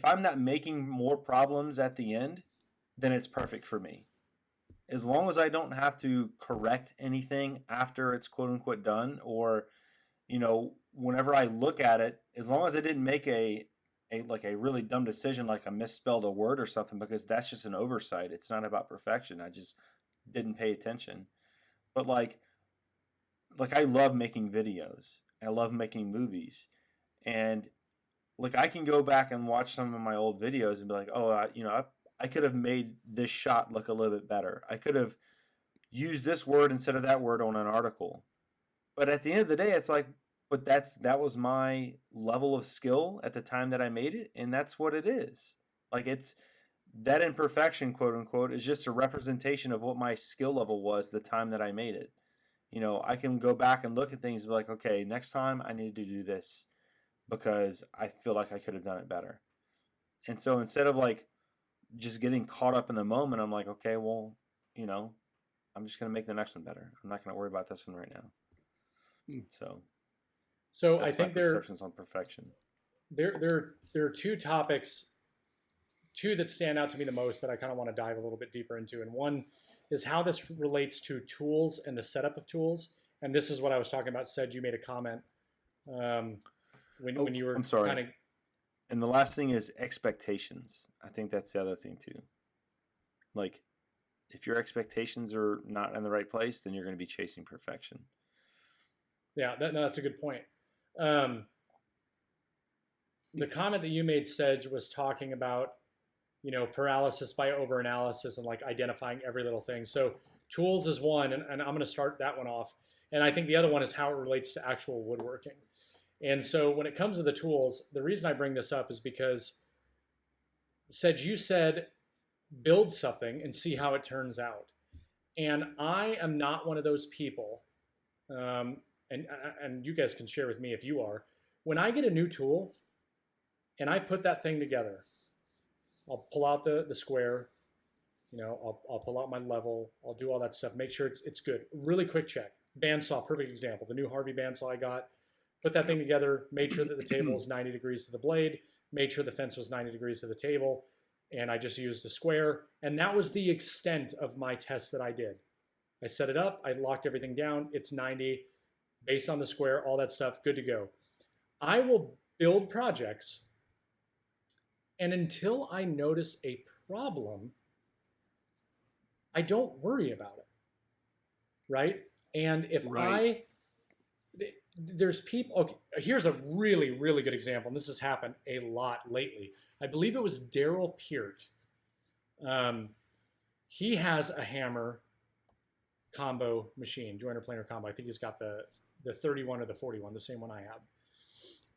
I'm not making more problems at the end, then it's perfect for me. As long as I don't have to correct anything after it's quote unquote done, or, whenever I look at it, as long as I didn't make a really dumb decision, like I misspelled a word or something, because that's just an oversight. It's not about perfection. I just didn't pay attention. But like I love making videos. I love making movies. And like I can go back and watch some of my old videos and be like, oh, I could have made this shot look a little bit better. I could have used this word instead of that word on an article. But at the end of the day, it's like, but that was my level of skill at the time that I made it, and that's what it is. Like it's that imperfection, quote unquote, is just a representation of what my skill level was the time that I made it. I can go back and look at things and be like, okay, next time I need to do this because I feel like I could have done it better. And so instead of like just getting caught up in the moment, I'm like, okay, well, I'm just going to make the next one better. I'm not going to worry about this one right now. So I think perceptions on perfection. There are two topics, two that stand out to me the most that I kind of want to dive a little bit deeper into. And one is how this relates to tools and the setup of tools. And this is what I was talking about. Said you made a comment when you were I'm sorry. kind of. And the last thing is expectations. I think that's the other thing too. Like, if your expectations are not in the right place, then you're going to be chasing perfection. Yeah, that's a good point. The comment that you made, Sedge, was talking about, paralysis by overanalysis and like identifying every little thing. So tools is one, and I'm going to start that one off. And I think the other one is how it relates to actual woodworking. And so when it comes to the tools, the reason I bring this up is because, Sedge, you said build something and see how it turns out. And I am not one of those people. And you guys can share with me if you are. When I get a new tool and I put that thing together, I'll pull out the square, I'll pull out my level, I'll do all that stuff, make sure it's good. Really quick check. Bandsaw, perfect example. The new Harvey bandsaw I got, put that thing together, made sure that the table is 90 degrees to the blade, made sure the fence was 90 degrees to the table, and I just used a square. And that was the extent of my test that I did. I set it up, I locked everything down, it's 90, based on the square, all that stuff, good to go. I will build projects And until I notice a problem, I don't worry about it. Right? And if Right. there's people, okay, here's a really, really good example. And this has happened a lot lately. I believe it was Daryl Peart. He has a hammer combo machine, joiner planer combo. I think he's got the 31 or the 41, the same one I have.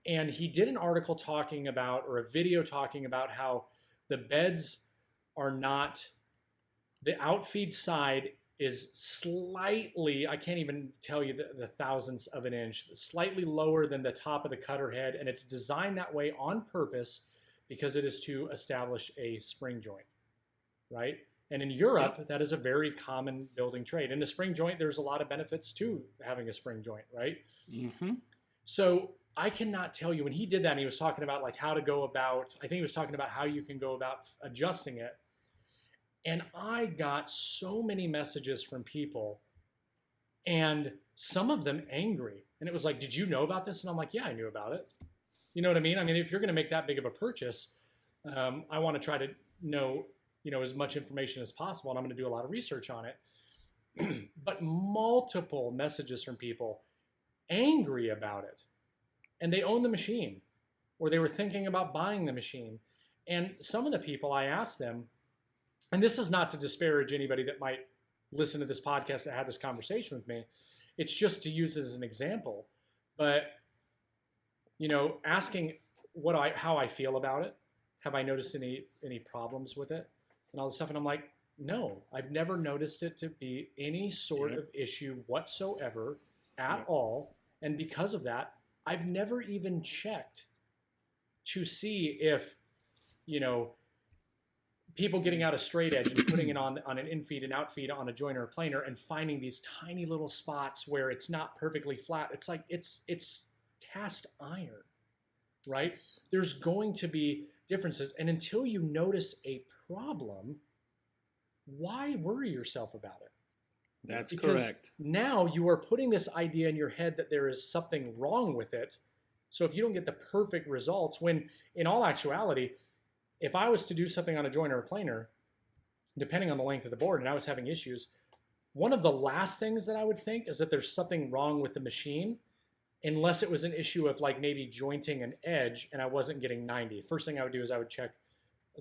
And he did an article talking about, or a video talking about, how the beds are not, the outfeed side is slightly, I can't even tell you the thousandths of an inch, slightly lower than the top of the cutter head. And it's designed that way on purpose because it is to establish a spring joint, right? And in Europe, that is a very common building trade. In the spring joint, there's a lot of benefits to having a spring joint, right? Mm-hmm. So I cannot tell you, when he did that, and he was talking about like how to go about, I think he was talking about how you can go about adjusting it. And I got so many messages from people, and some of them angry. And it was like, did you know about this? And I'm like, yeah, I knew about it. You know what I mean? I mean, if you're going to make that big of a purchase, I want to try to know, as much information as possible. And I'm going to do a lot of research on it. But multiple messages from people angry about it. And they own the machine, or they were thinking about buying the machine. And some of the people, I asked them, and this is not to disparage anybody that might listen to this podcast that had this conversation with me. It's just to use it as an example. But, asking how I feel about it. Have I noticed any problems with it? And all this stuff. And I'm like, no, I've never noticed it to be any sort of issue whatsoever at all. And because of that, I've never even checked to see if, people getting out a straight edge and putting it on an infeed and outfeed on a joiner or planer and finding these tiny little spots where it's not perfectly flat. It's like it's cast iron, right? There's going to be differences. And until you notice a problem, why worry yourself about it? That's because correct. Now you are putting this idea in your head that there is something wrong with it. So if you don't get the perfect results, when in all actuality, if I was to do something on a joiner or planer, depending on the length of the board, and I was having issues, one of the last things that I would think is that there's something wrong with the machine, unless it was an issue of like maybe jointing an edge and I wasn't getting 90. First thing I would do is I would check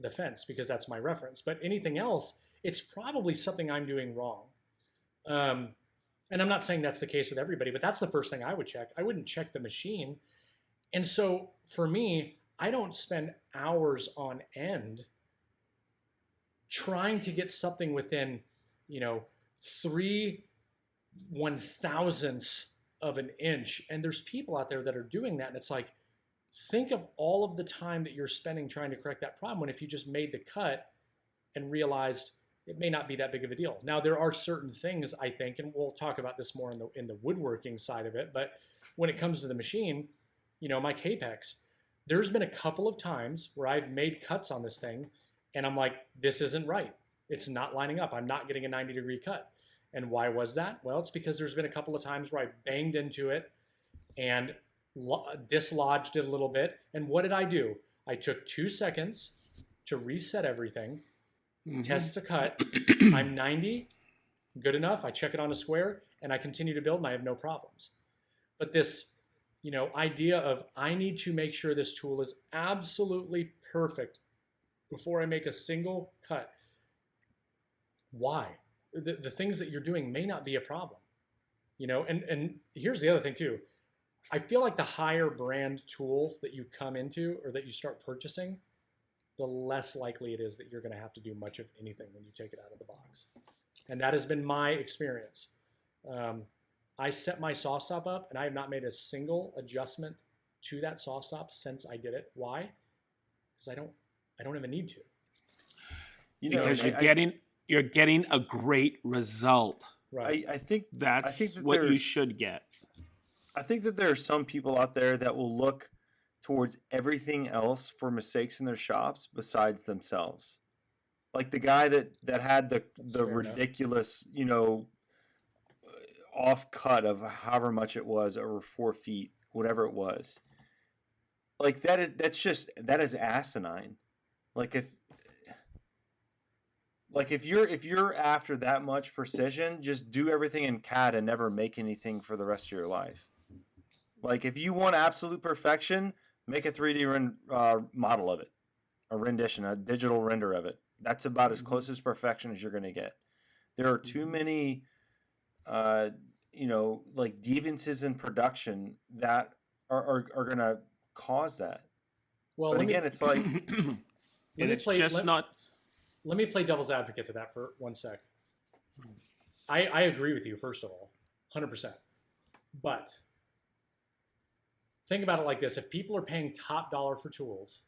the fence because that's my reference. But anything else, it's probably something I'm doing wrong. And I'm not saying that's the case with everybody, but that's the first thing I would check. I wouldn't check the machine. And so for me, I don't spend hours on end trying to get something within, 3/1000ths of an inch. And there's people out there that are doing that. And it's like, think of all of the time that you're spending trying to correct that problem, when if you just made the cut and realized it may not be that big of a deal. Now, there are certain things, I think, and we'll talk about this more in the woodworking side of it, but when it comes to the machine, my Capex, there's been a couple of times where I've made cuts on this thing and I'm like, this isn't right. It's not lining up. I'm not getting a 90-degree cut. And why was that? Well, it's because there's been a couple of times where I banged into it and dislodged it a little bit. And what did I do? I took 2 seconds to reset everything, test to cut. I'm 90, good enough. I check it on a square and I continue to build and I have no problems. But this idea of I need to make sure this tool is absolutely perfect before I make a single cut. Why? The things that you're doing may not be a problem, and here's the other thing too. I feel like the higher brand tool that you come into or that you start purchasing, the less likely it is that you're going to have to do much of anything when you take it out of the box. And that has been my experience. I set my saw stop up and I have not made a single adjustment to that saw stop since I did it. Why? Because I don't even need to. Because you're getting a great result. Right. I think that's what you should get. I think that there are some people out there that will look towards everything else for mistakes in their shops besides themselves. Like the guy that had the ridiculous, off cut of however much it was over 4 feet, whatever it was. Like that is asinine. Like if you're after that much precision, just do everything in CAD and never make anything for the rest of your life. Like if you want absolute perfection, make a 3D model of it, a rendition, a digital render of it. That's about as close as perfection as you're going to get. There are too many, like deviances in production that are going to cause that. Well, but again, it's like, and it's just not. Let me play devil's advocate to that for 1 sec. I agree with you, first of all, 100%. But think about it like this. If people are paying top dollar for tools,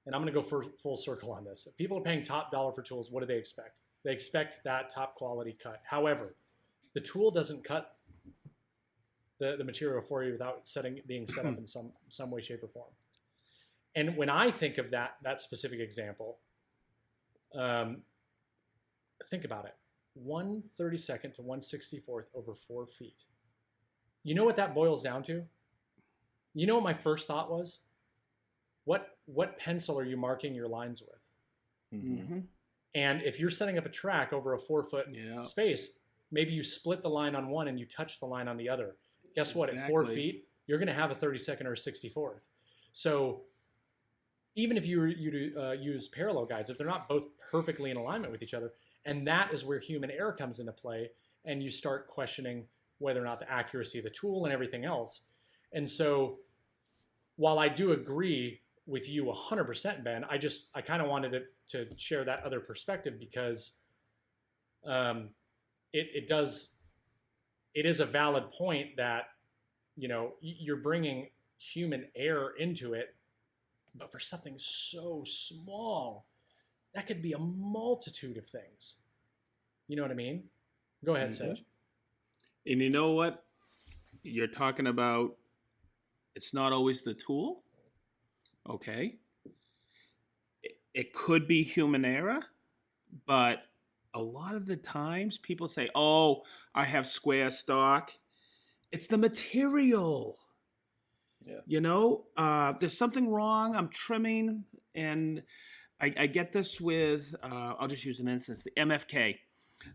and I'm going to go full circle on this. If people are paying top dollar for tools, what do they expect? They expect that top quality cut. However, the tool doesn't cut the material for you without being set up in some way, shape, or form. And when I think of that specific example, think about it. 1/32 to 1/64 over 4 feet. You know what that boils down to? You know what my first thought was? What pencil are you marking your lines with? Mm-hmm. And if you're setting up a track over a 4-foot space, maybe you split the line on one and you touch the line on the other. Guess what? At 4 feet, you're going to have a 32nd or a 64th. So even if you use parallel guides, if they're not both perfectly in alignment with each other, and that is where human error comes into play, and you start questioning whether or not the accuracy of the tool and everything else. And so while I do agree with you 100%, Ben, I kind of wanted to share that other perspective because it is a valid point that, you're bringing human error into it, but for something so small, that could be a multitude of things. You know what I mean? Go ahead, Sedge. And you know what? You're talking about it's not always the tool. Okay. It could be human error, but a lot of the times people say, oh, I have square stock. It's the material. Yeah. There's something wrong. I'm trimming, and I get this with, I'll just use an instance, the MFK.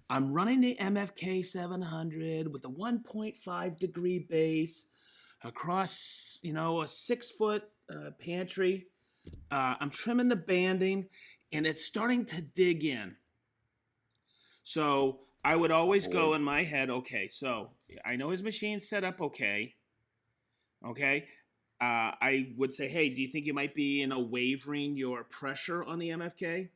I'm running the MFK 700 with a 1.5 degree base across, a 6-foot pantry. I'm trimming the banding, and it's starting to dig in. So I would always go in my head, okay, so I know his machine's set up okay. Okay. I would say, hey, do you think you might be wavering your pressure on the MFK?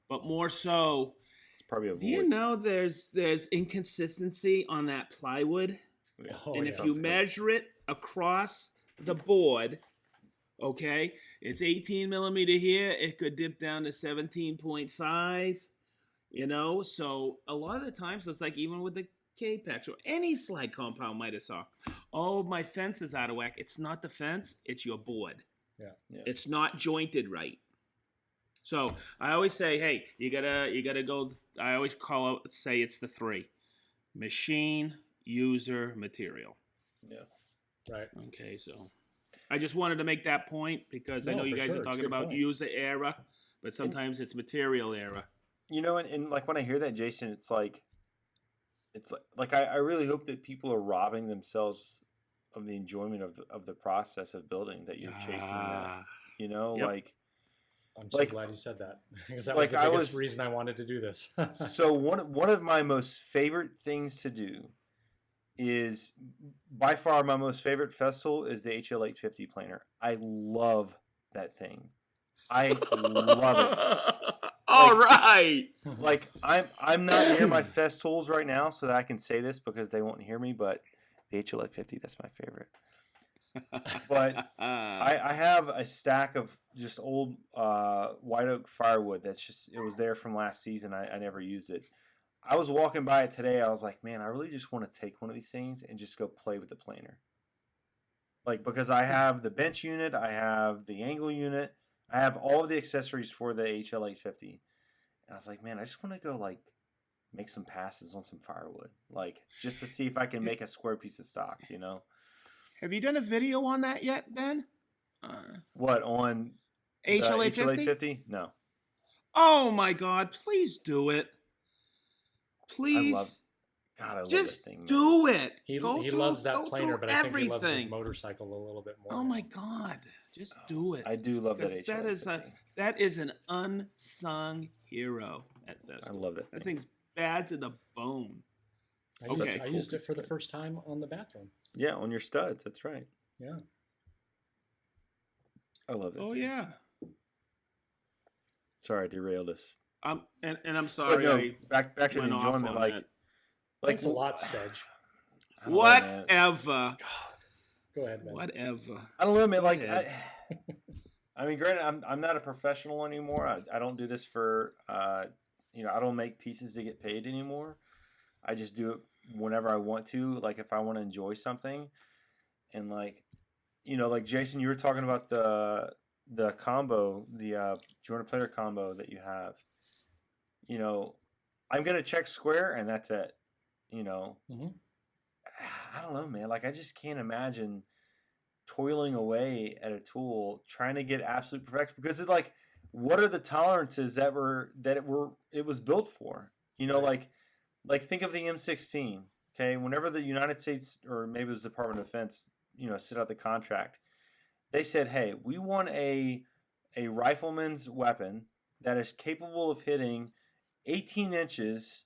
But more so, it's probably a void. Do you know there's inconsistency on that plywood? Yeah. And if you measure it across the board, okay, it's 18 millimeter here. It could dip down to 17.5, So a lot of the times, it's like even with the K-Pex or any slide compound miter saw. Oh, my fence is out of whack. It's not the fence. It's your board. Yeah. It's not jointed right. So I always say, hey, you gotta go. I always say it's the 3: machine, user, material. Yeah. Right. Okay, so I just wanted to make that point because I know you guys are talking about user error, but sometimes it's material error. And like when I hear that, Jason, it's like I really hope that people are robbing themselves of the enjoyment of the process of building, that you're chasing that. Yep. I'm so glad you said that, because that was the biggest reason I wanted to do this. So one of my most favorite things to do is, by far my most favorite festal is the HL850 planer. I love that thing. I love it. All right. Like I'm not near my Festools right now, so that I can say this because they won't hear me. But the HL850, that's my favorite. But I have a stack of just old white oak firewood. It was there from last season. I never used it. I was walking by it today. I was like, man, I really just want to take one of these things and just go play with the planer. Like, because I have the bench unit, I have the angle unit, I have all of the accessories for the HL850. And I was like, man, I just want to go make some passes on some firewood, just to see if I can make a square piece of stock, Have you done a video on that yet, Ben? What, on HLA HLA 50? 50? No. Oh my God! Please do it. Please, I love that just thing, man. do it. He Go loves that go planer, through but I think he loves his everything. motorcycle a little bit more. Oh now. my God! Just do it. I do love that Because HLA 50. that is an unsung hero at I festival. love that That thing. thing's bad to the bone. I used, Okay. I used it for the first time on the bathroom. Yeah, on your studs. That's right. Yeah. I love that. Oh thing. yeah. Sorry, I derailed us. And I'm But sorry. no, I back to the went off enjoyment. on Like, that. Thanks a lot, Sedge. I don't know, man. Whatever. Go ahead, man. Whatever. I don't know, man. Go Like, ahead. I mean, granted, I'm not a professional anymore. I don't do this for, I don't make pieces to get paid anymore. I just do it whenever I want to. Like, if I want to enjoy something, and like, like Jason, you were talking about the combo, the joint player combo that you have. I'm gonna check Square, and that's it. Mm-hmm. I don't know, man. Like, I just can't imagine toiling away at a tool trying to get absolute perfection, because it's like, what are the tolerances that it was built for? Like think of the M16. Okay, whenever the United States, or maybe it was the Department of Defense, set out the contract, they said, hey, we want a rifleman's weapon that is capable of hitting 18 inches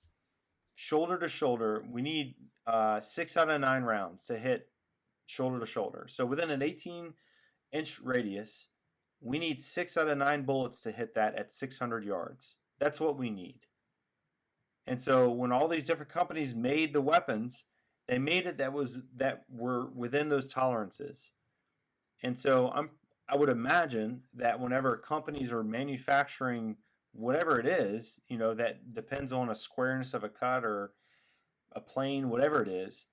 shoulder to shoulder. We need 6 out of 9 rounds to hit shoulder to shoulder. So within an 18-inch radius, we need 6 out of 9 bullets to hit that at 600 yards. That's what we need. And so when all these different companies made the weapons, they made it that were within those tolerances. And so I would imagine that whenever companies are manufacturing whatever it is, that depends on a squareness of a cut or a plane, whatever it is,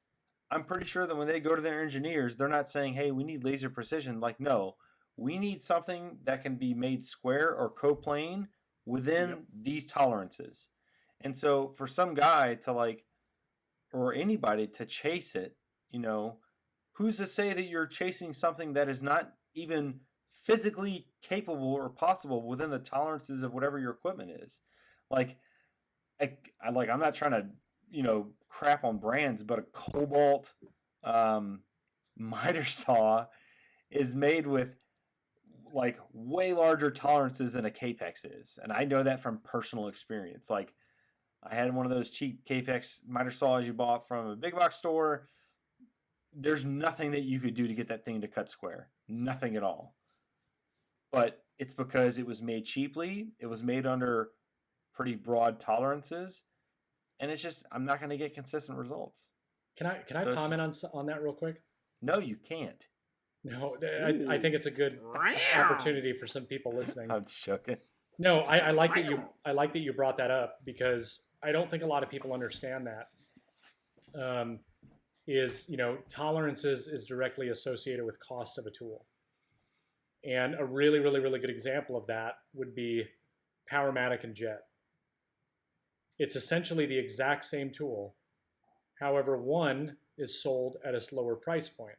I'm pretty sure that when they go to their engineers, they're not saying, hey, we need laser precision. Like, no, we need something that can be made square or coplane within these tolerances. And so for some guy to or anybody to chase it, who's to say that you're chasing something that is not even physically capable or possible within the tolerances of whatever your equipment is? I'm not trying to, crap on brands, but a Cobalt miter saw is made with way larger tolerances than a Capex is. And I know that from personal experience. Like, I had one of those cheap Capex miter saws you bought from a big box store. There's nothing that you could do to get that thing to cut square. Nothing at all. But it's because it was made cheaply. It was made under pretty broad tolerances. And it's just, I'm not going to get consistent results. Can I comment on that real quick? No, you can't. No, I think it's a good opportunity for some people listening. I'm just joking. No, I like that you brought that up, because I don't think a lot of people understand that. Tolerances is directly associated with cost of a tool. And a really, really, really good example of that would be Powermatic and Jet. It's essentially the exact same tool. However, one is sold at a lower price point.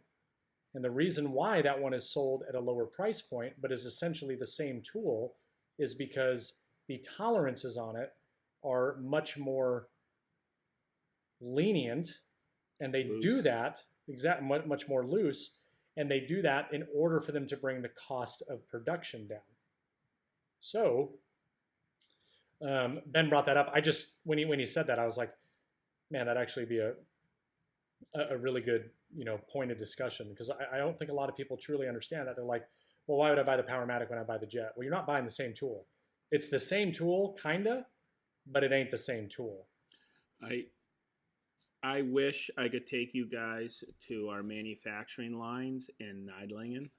And the reason why that one is sold at a lower price point, but is essentially the same tool, is because the tolerances on it are much more lenient, and they do that much more loose, and they do that in order for them to bring the cost of production down. So Ben brought that up. When he said that, I was like, man, that'd actually be a really good point of discussion, because I don't think a lot of people truly understand that. They're like, well, why would I buy the Powermatic when I buy the Jet? Well, you're not buying the same tool. It's the same tool, kinda, but it ain't the same tool. I wish I could take you guys to our manufacturing lines in Nidlingen,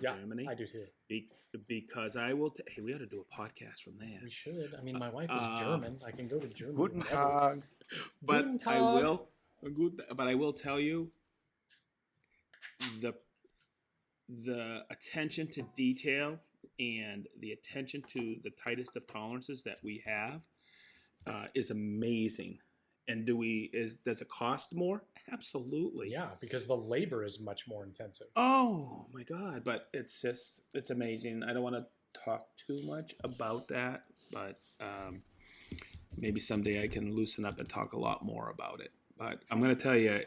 Germany. I do too. Because I will. Hey, we ought to do a podcast from there. We should. I mean, my wife is German. I can go to Germany. Guten Tag. But Guten Tag. I will tell you, the attention to detail and the attention to the tightest of tolerances that we have is amazing. And does it cost more? Absolutely. Yeah, because the labor is much more intensive. Oh my God! But it's amazing. I don't want to talk too much about that, but maybe someday I can loosen up and talk a lot more about it. But I'm going to tell you,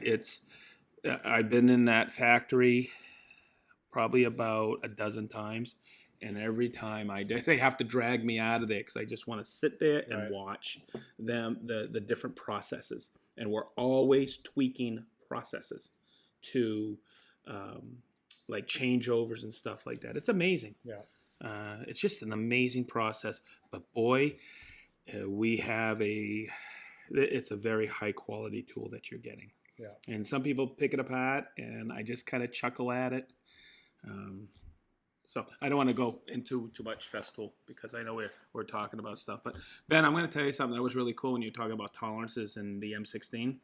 I've been in that factory probably about a dozen times, and every time they have to drag me out of there because I just want to sit there and Right. watch the different processes, and we're always tweaking processes to like changeovers and stuff like that. It's amazing. Yeah. It's just an amazing process. But boy, it's a very high quality tool that you're getting. Yeah. And some people pick it apart, and I just kind of chuckle at it. So I don't want to go into too much Festool because I know we're talking about stuff. But Ben, I'm going to tell you something that was really cool when you're talking about tolerances in the M16.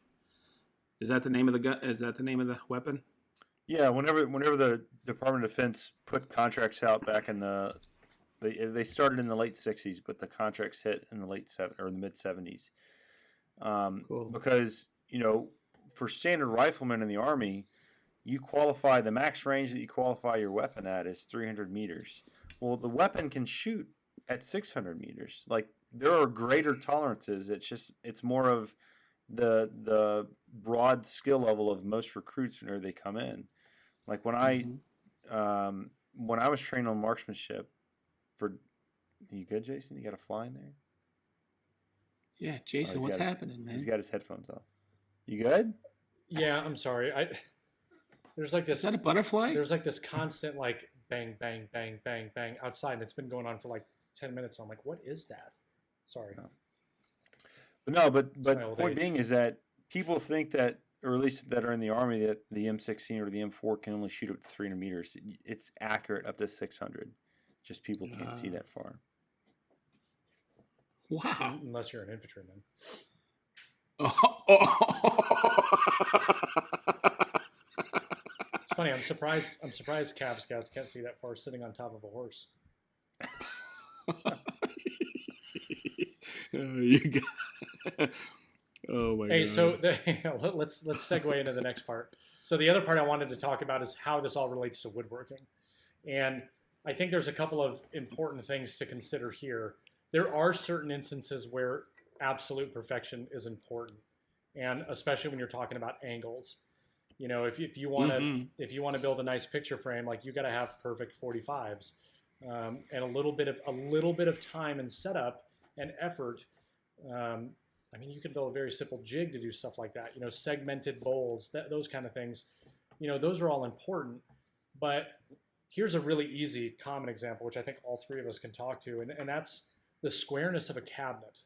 Is that the name of the gun? Is that the name of the weapon? Yeah, whenever the Department of Defense put contracts out back in they started in the late '60s, but the contracts hit in the the mid '70s. Cool. Because for standard riflemen in the Army, you qualify the max range that you qualify your weapon at is 300 meters. Well, the weapon can shoot at 600 meters. Like, there are greater tolerances. It's more of the broad skill level of most recruits whenever they come in. Like when I was trained on marksmanship are you good, Jason? You got a fly in there? Yeah, Jason, what's happening, man? He's got his headphones off. You good? Yeah, I'm sorry. There's like this. Is that a butterfly? There's like this constant like bang, bang, bang, bang, bang outside, and it's been going on for like 10 minutes. So I'm like, what is that? Sorry. But my the old point age. being is that people think that, or at least that are in the Army, that the M16 or the M4 can only shoot up to 300 meters. It's accurate up to 600. Just people can't see that far. Wow. Unless you're an infantryman. It's funny. I'm surprised Cav Scouts can't see that far sitting on top of a horse. You got. Oh my god. Hey, so let's segue into the next part. So the other part I wanted to talk about is how this all relates to woodworking, and I think there's a couple of important things to consider here. There are certain instances where absolute perfection is important, and especially when you're talking about angles. If you want to build a nice picture frame, like you got to have perfect 45s, and a little bit of time and setup and effort. You can build a very simple jig to do stuff like that. Segmented bowls, those kind of things. Those are all important. But here's a really easy, common example, which I think all three of us can talk to, and that's the squareness of a cabinet,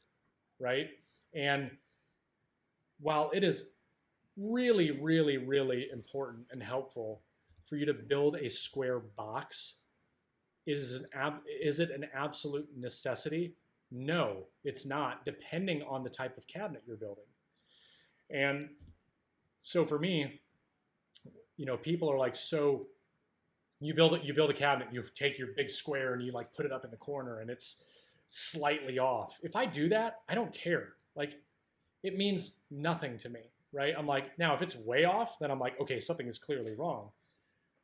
right? And while it is really, really, really important and helpful for you to build a square box, is it an absolute necessity? No, it's not, depending on the type of cabinet you're building. And so for me, people are like, so you build a cabinet, you take your big square and you like put it up in the corner and it's slightly off. If I do that, I don't care. Like, it means nothing to me, right? I'm like, now if it's way off, then I'm like, okay, something is clearly wrong.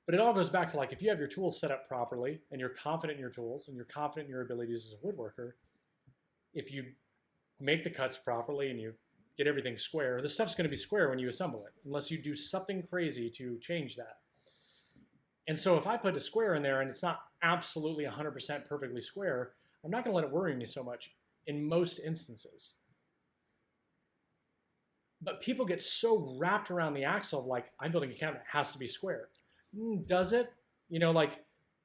But it all goes back to, like, if you have your tools set up properly and you're confident in your tools and you're confident in your abilities as a woodworker, if you make the cuts properly and you get everything square, the stuff's going to be square when you assemble it, unless you do something crazy to change that. And so if I put a square in there and it's not absolutely 100% perfectly square, I'm not going to let it worry me so much in most instances. But people get so wrapped around the axle of, like, I'm building a cabinet, it has to be square. Does it? Like,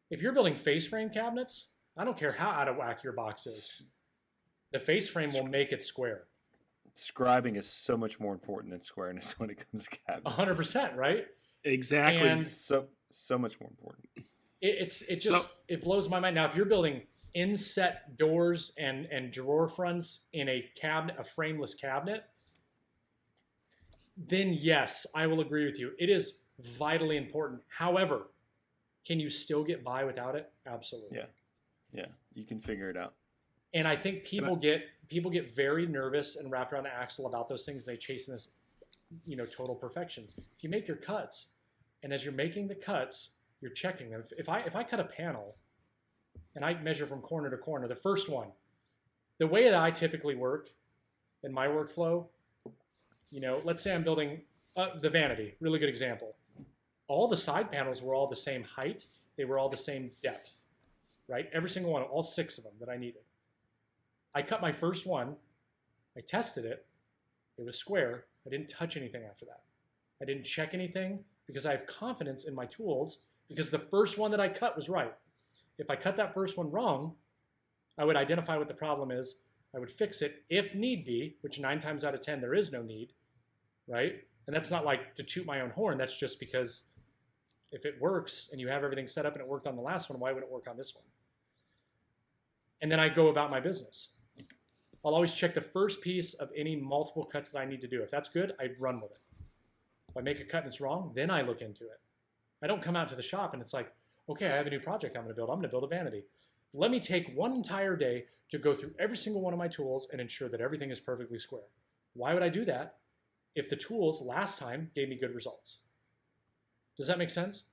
if you're building face frame cabinets, I don't care how out of whack your box is. The face frame will make it square. Scribing is so much more important than squareness when it comes to cabinets. 100%, right? Exactly. And so much more important. It blows my mind. Now, if you're building inset doors and drawer fronts in a cabinet, a frameless cabinet, then yes, I will agree with you. It is vitally important. However, can you still get by without it? Absolutely. Yeah, you can figure it out. And I think people get very nervous and wrapped around the axle about those things. They chase this, total perfection. If you make your cuts, and as you're making the cuts, you're checking them. If I cut a panel, and I measure from corner to corner. The first one, the way that I typically work in my workflow, let's say I'm building the vanity, really good example. All the side panels were all the same height. They were all the same depth, right? Every single one, all 6 of them that I needed. I cut my first one. I tested it. It was square. I didn't touch anything after that. I didn't check anything because I have confidence in my tools because the first one that I cut was right. If I cut that first one wrong, I would identify what the problem is. I would fix it if need be, which 9 times out of 10 there is no need, right? And that's not like to toot my own horn. That's just because if it works and you have everything set up and it worked on the last one, why would it work on this one? And then I go about my business. I'll always check the first piece of any multiple cuts that I need to do. If that's good, I run with it. If I make a cut and it's wrong, then I look into it. I don't come out to the shop and it's like, okay, I have a new project I'm going to build. I'm going to build a vanity. Let me take one entire day to go through every single one of my tools and ensure that everything is perfectly square. Why would I do that if the tools last time gave me good results? Does that make sense?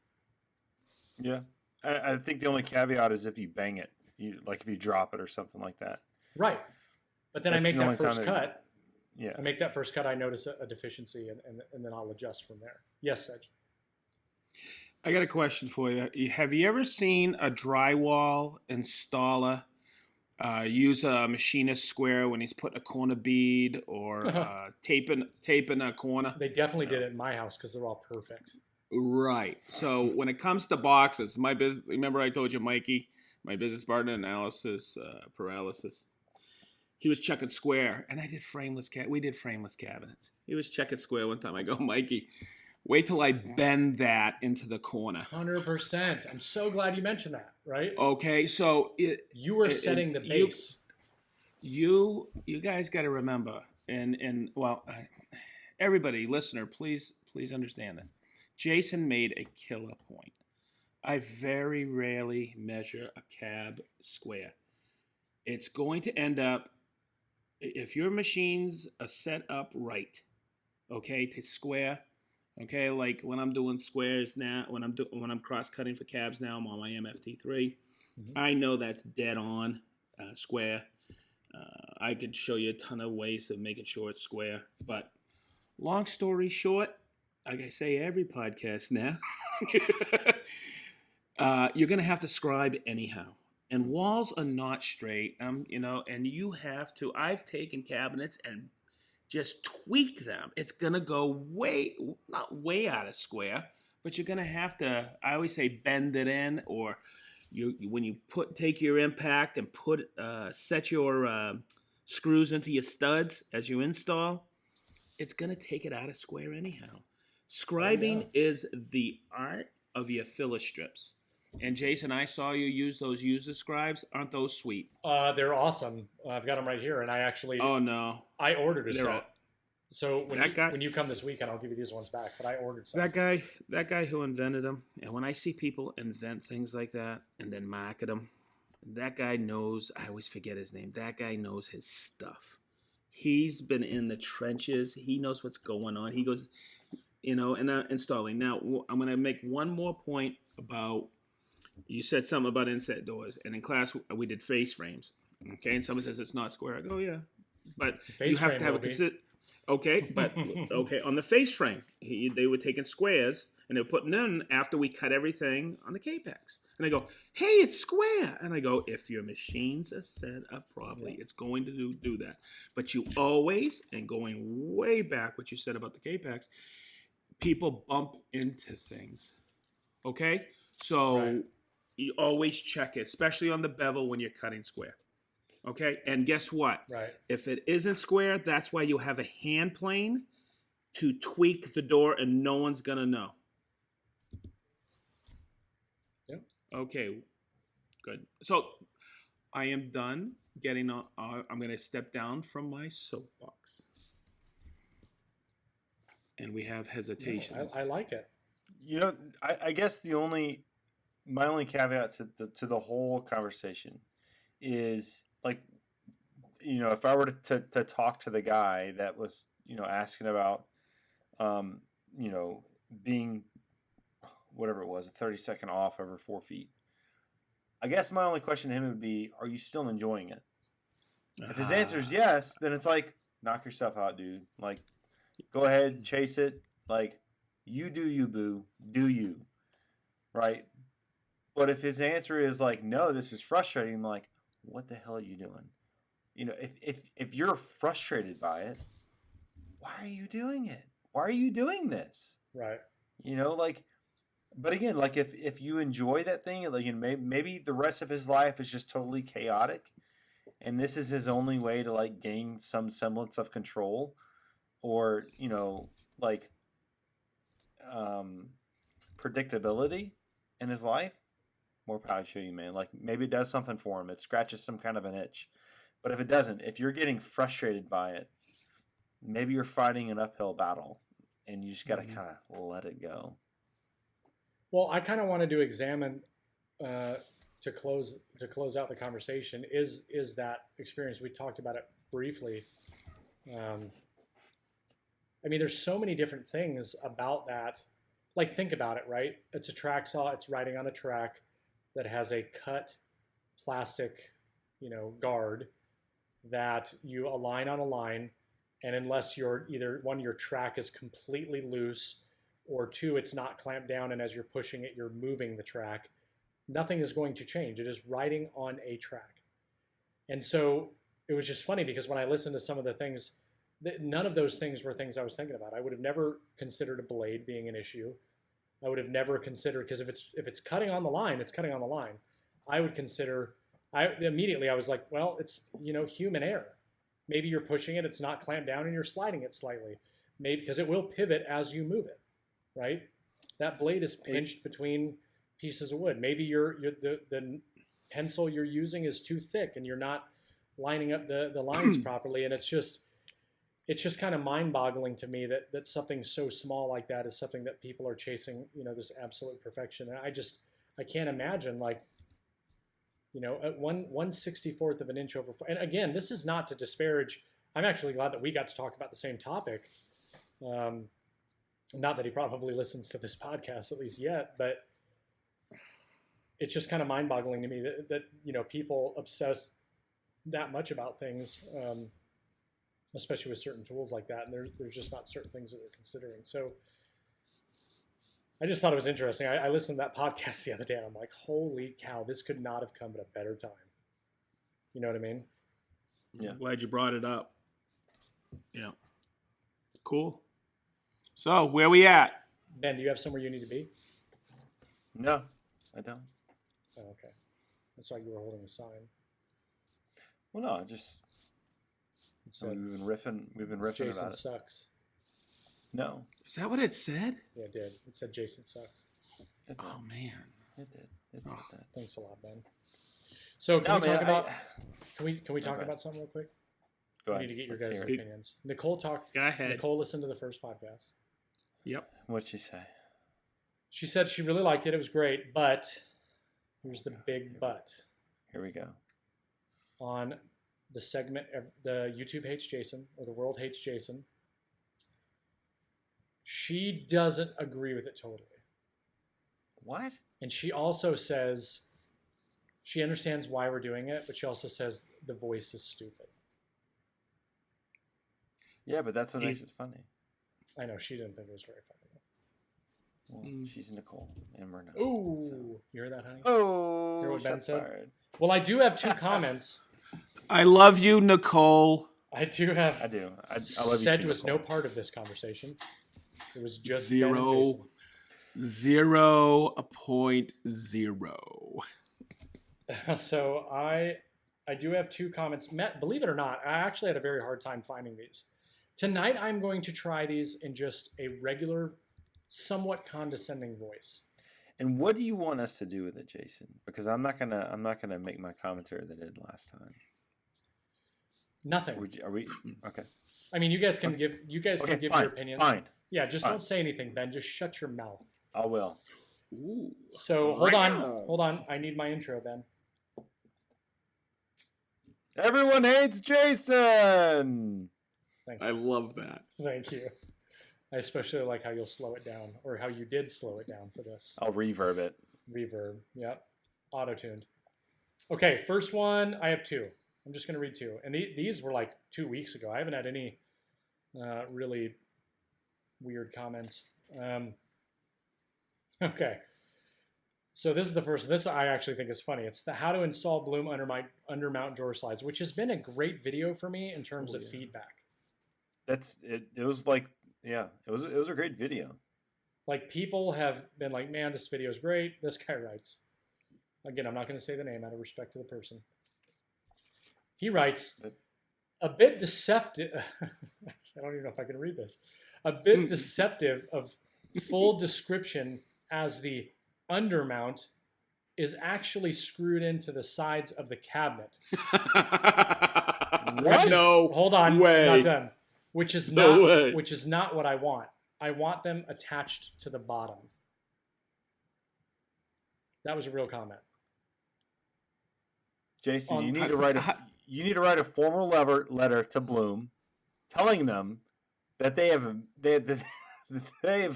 Yeah. I think the only caveat is if you bang it, if you drop it or something like that. Right. But then I make that first cut. Yeah. I make that first cut. I notice a deficiency, and then I'll adjust from there. Yes, Sedge. I got a question for you. Have you ever seen a drywall installer use a machinist square when he's putting a corner bead or taping a corner? They definitely did it in my house because they're all perfect. Right. So when it comes to boxes, my business. Remember I told you, Mikey, my business partner, Paralysis. He was checking square, and I did frameless. We did frameless cabinets. He was checking square one time. I go, Mikey, wait till I bend that into the corner. 100%. I'm so glad you mentioned that. Right? Okay, so you were setting the base. You guys got to remember, everybody, listener, please understand this. Jason made a killer point. I very rarely measure a cab square. It's going to end up, if your machines are set up right, okay, to square, okay, like when I'm doing squares now, when I'm cross-cutting for cabs now, I'm on my MFT3. Mm-hmm. I know that's dead on square. I could show you a ton of ways of making sure it's square, but long story short, like I say every podcast now, you're going to have to scribe anyhow. And walls are not straight, and you have to. I've taken cabinets and just tweak them. It's going to go not way out of square, but you're going to have to, I always say bend it in, or when you take your impact and set your screws into your studs as you install, it's going to take it out of square anyhow. Scribing is the art of your filler strips. And Jason, I saw you use those user scribes. Aren't those sweet? They're awesome. I've got them right here, and I actually. Oh no! I ordered a set. So when you come this weekend, I'll give you these ones back. But I ordered some. That guy who invented them. And when I see people invent things like that and then market them, that guy knows. I always forget his name. That guy knows his stuff. He's been in the trenches. He knows what's going on. He goes, and installing. Now I'm going to make one more point about. You said something about inset doors, and in class we did face frames. Okay, and someone says it's not square. I go, yeah, but you have to have a okay, but okay on the face frame, they were taking squares and they were putting in after we cut everything on the Capex. And I go, hey, it's square. And I go, if your machines are set up properly, it's going to do that. But you always, and going way back what you said about the Capex, people bump into things. Okay, so. Right. You always check it, especially on the bevel when you're cutting square. Okay? And guess what? Right. If it isn't square, that's why you have a hand plane to tweak the door and no one's going to know. Yep. Okay. Good. So I am done getting on. I'm going to step down from my soapbox. And we have hesitations. No, I like it. I guess my only caveat to the whole conversation is if I were to talk to the guy that was, asking about, being whatever it was, a 30-second off over 4 feet. I guess my only question to him would be, are you still enjoying it? If his Ah. answer is yes, then it's like, knock yourself out, dude. Like, go ahead, chase it. Like, you do you, boo. Do you. Right? But if his answer is like, no, this is frustrating, I'm like, what the hell are you doing? You know, if you're frustrated by it, why are you doing it? Why are you doing this? Right. You know, like, but again, like if you enjoy that thing, like, you know, maybe the rest of his life is just totally chaotic, and this is his only way to like gain some semblance of control, or you know, like predictability in his life. More power to you, man. Like maybe it does something for him. It scratches some kind of an itch. But if it doesn't, if you're getting frustrated by it, maybe you're fighting an uphill battle, and you just got to kind of let it go. Well, I kind of wanted to examine to close out the conversation. Is that experience? We talked about it briefly. I mean, there's so many different things about that. Like, think about it, right? It's a track saw. It's riding on a track that has a cut plastic, you know, guard that you align on a line, and unless you're either one, your track is completely loose, or two, it's not clamped down, and as you're pushing it, you're moving the track, nothing is going to change. It is riding on a track. And so it was just funny because when I listened to some of the things, none of those things were things I was thinking about. I would have never considered a blade being an issue. I would have never considered, because if it's cutting on the line, it's cutting on the line. I would consider, immediately I was like, well, it's, you know, human error. Maybe you're pushing it, it's not clamped down, and you're sliding it slightly. Maybe because it will pivot as you move it, right? That blade is pinched between pieces of wood. Maybe the pencil you're using is too thick and you're not lining up the lines properly. And it's just kind of mind-boggling to me that something so small like that is something that people are chasing, you know, this absolute perfection. And I can't imagine, like, you know, at 1/64th of an inch over. And again, this is not to disparage. I'm actually glad that we got to talk about the same topic. Not that he probably listens to this podcast at least yet, but it's just kind of mind-boggling to me that you know, people obsess that much about things, especially with certain tools like that, and there's just not certain things that they're considering. So I just thought it was interesting. I listened to that podcast the other day, and I'm like, holy cow, this could not have come at a better time. You know what I mean? Yeah. Glad you brought it up. Yeah. Cool. So, where we at? Ben, do you have somewhere you need to be? No, I don't. Oh, okay. I saw you were holding a sign. Well, no, just It said, we've been riffing Jason about it. sucks. No, Is that what it said? Yeah, it did. It said Jason sucks. it did. Oh, man. It did. It said that. Thanks a lot, Ben. So can No, we talk man, about can we talk Okay. about something real quick? Go I ahead. need to get your Let's guys' hear it. opinions. Nicole Go ahead. Nicole listened to the first podcast. Yep. What'd she say? She said she really liked it. It was great, but here's the big but. Here we go. On the segment of the YouTube hates Jason, or the world hates Jason, she doesn't agree with it totally. What? And she also says she understands why we're doing it, but she also says the voice is stupid. Yeah, but that's what makes it funny. I know, she didn't think it was very funny. Well, she's Nicole, and we're not. Ooh, so. you heard that, honey? Oh, Hear what Ben shots said? fired. Well, I do have two comments. I love you, Nicole. I do have. I do. I love you Sedge too, was no Nicole. part of this conversation. It was just Ben and Jason. 0.0. So I do have two comments. Matt, believe it or not, I actually had a very hard time finding these. Tonight I'm going to try these in just a regular, somewhat condescending voice. And what do you want us to do with it, Jason? Because I'm not gonna make my commentary that I did last time. Nothing. Are we okay? I mean, you guys can give Okay, give fine, your opinions. Fine, Yeah, just fine. don't say anything, Ben. Just shut your mouth. I will. Ooh. So hold on. I need my intro, Ben. Everyone hates Jason. Thank I you. love that. Thank you. I especially like how you'll slow it down, or how you did slow it down for this. I'll reverb it. Reverb. Yep. Auto-tuned. Okay, first one. I have two. I'm just going to read two. And these were like 2 weeks ago. I haven't had any really weird comments. Okay. So this is the first. This I actually think is funny. It's the how to install Bloom undermount drawer slides, which has been a great video for me in terms of feedback. That's it. It was like, yeah, it was a great video. Like people have been like, man, this video is great. This guy writes. Again, I'm not going to say the name out of respect to the person. He writes, a bit deceptive. I don't even know if I can read this. A bit deceptive of full description as the undermount is actually screwed into the sides of the cabinet. What? No. Hold on. Way. Not done. Which is not what I want. I want them attached to the bottom. That was a real comment. Jason, you need to write a formal letter to Bloom, telling them that they have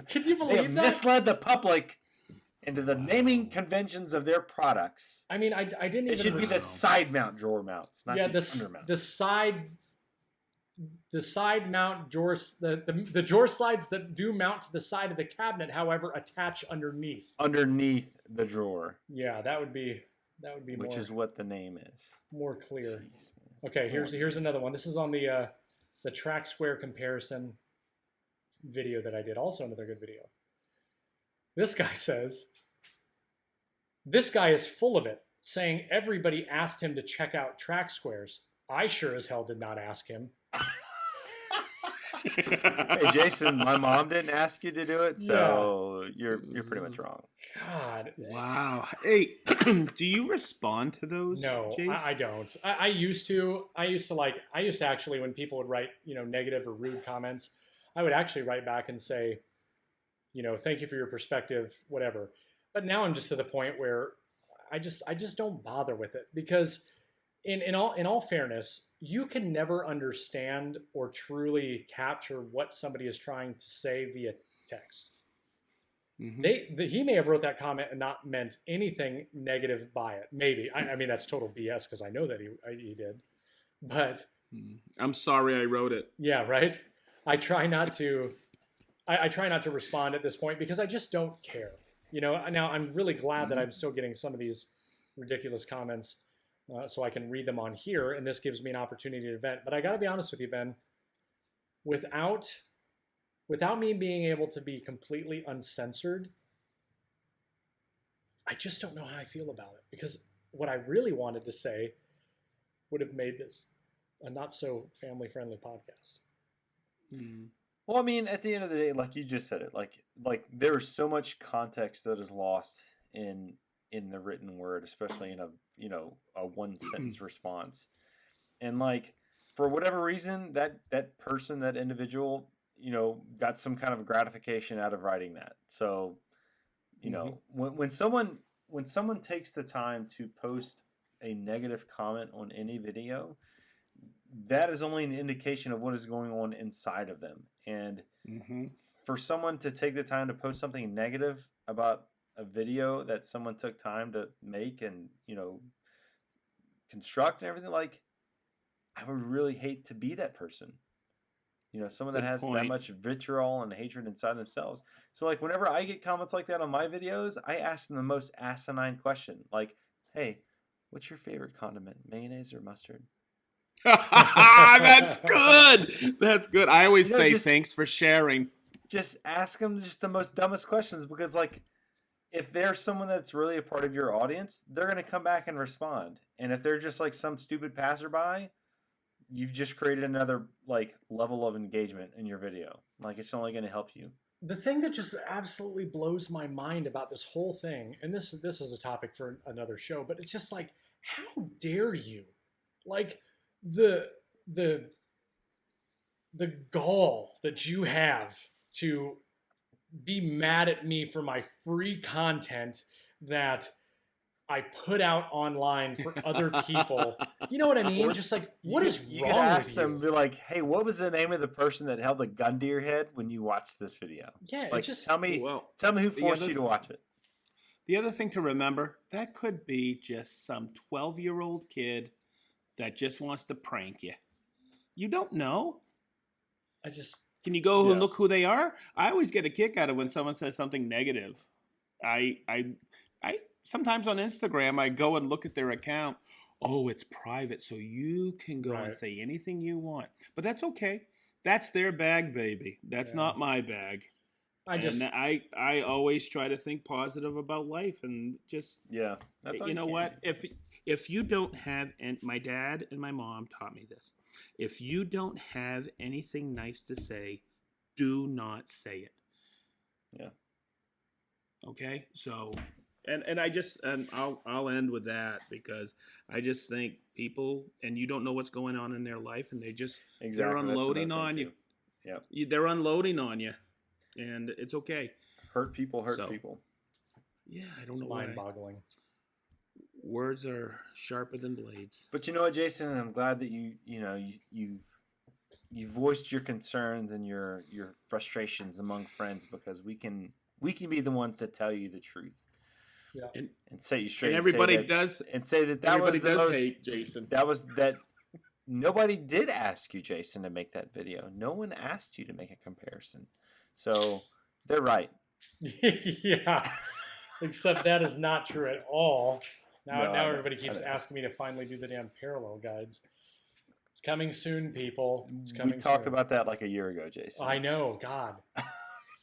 Can you believe that? misled the public into the naming conventions of their products. I mean, I didn't even. It should be the side mount drawer mounts, not the undermount. The side mount drawers, the drawer slides that do mount to the side of the cabinet, however, attach underneath. Underneath the drawer. Yeah, that would be which is what the name is. More clear. Jeez, okay, here's another one. This is on the track square comparison video that I did. Also another good video. This guy says, this guy is full of it, saying everybody asked him to check out track squares. I sure as hell did not ask him. Hey Jason, my mom didn't ask you to do it, so you're pretty much wrong. God. Wow. Hey, do you respond to those? No, Jace? I don't. I used to actually, when people would write, negative or rude comments, I would actually write back and say, thank you for your perspective, whatever. But now I'm just to the point where I just don't bother with it, because in all fairness, you can never understand or truly capture what somebody is trying to say via text. Mm-hmm. He may have wrote that comment and not meant anything negative by it. Maybe. I mean, that's total BS because I know that he did. But I'm sorry I wrote it. Yeah, right? I try not to I try not to respond at this point because I just don't care. Now I'm really glad that I'm still getting some of these ridiculous comments so I can read them on here, and this gives me an opportunity to vent. But I got to be honest with you, Ben, without me being able to be completely uncensored, I just don't know how I feel about it, because what I really wanted to say would have made this a not so family-friendly podcast. Well, I mean, at the end of the day, like you just said it, like there's so much context that is lost in the written word, especially in a one sentence response. And like, for whatever reason, that person, that individual, got some kind of gratification out of writing that. So, when someone takes the time to post a negative comment on any video, that is only an indication of what is going on inside of them. And for someone to take the time to post something negative about a video that someone took time to make and, construct and everything, like, I would really hate to be that person. Someone that has that much vitriol and hatred inside themselves. So, like, whenever I get comments like that on my videos, I ask them the most asinine question. Like, hey, what's your favorite condiment, mayonnaise or mustard? That's good. That's good. I always say thanks for sharing. Just ask them just the most dumbest questions, because, like, if they're someone that's really a part of your audience, they're going to come back and respond. And if they're just like some stupid passerby, you've just created another like level of engagement in your video. Like, it's only going to help you. The thing that just absolutely blows my mind about this whole thing, and this is a topic for another show, but it's just like, how dare you? Like, the gall that you have to be mad at me for my free content that I put out online for other people. You know what I mean? Just like, what is wrong with you? You could ask them, be like, hey, what was the name of the person that held a gun to your head when you watched this video? Yeah, like, tell me who forced you to watch it. The other thing to remember, that could be just some 12-year-old kid that just wants to prank you. You don't know. Can you go and look who they are? I always get a kick out of when someone says something negative. I sometimes on Instagram, I go and look at their account. Oh, it's private, so you can go and say anything you want. But that's okay. That's their bag, baby. That's not my bag. I always try to think positive about life and just that's all you know what? If you don't have, and my dad and my mom taught me this, if you don't have anything nice to say, do not say it. Yeah. Okay? So and I'll end with that because I just think people, and you don't know what's going on in their life, and they're unloading on you. Yeah. They're unloading on you. And it's okay. Hurt people hurt people. Yeah, I don't know why. Mind-boggling. Words are sharper than blades. But you know what, Jason? I'm glad that you've voiced your concerns and your frustrations among friends, because we can be the ones that tell you the truth. Yeah. And set you straight. And everybody does. And say that everybody was the does most, hate Jason. That nobody did ask you, Jason, to make that video. No one asked you to make a comparison. So they're right. Yeah. Except that is not true at all. Now everybody keeps asking me to finally do the damn parallel guides. It's coming soon, people. It's coming. We talked about that like a year ago, Jason. I know, God.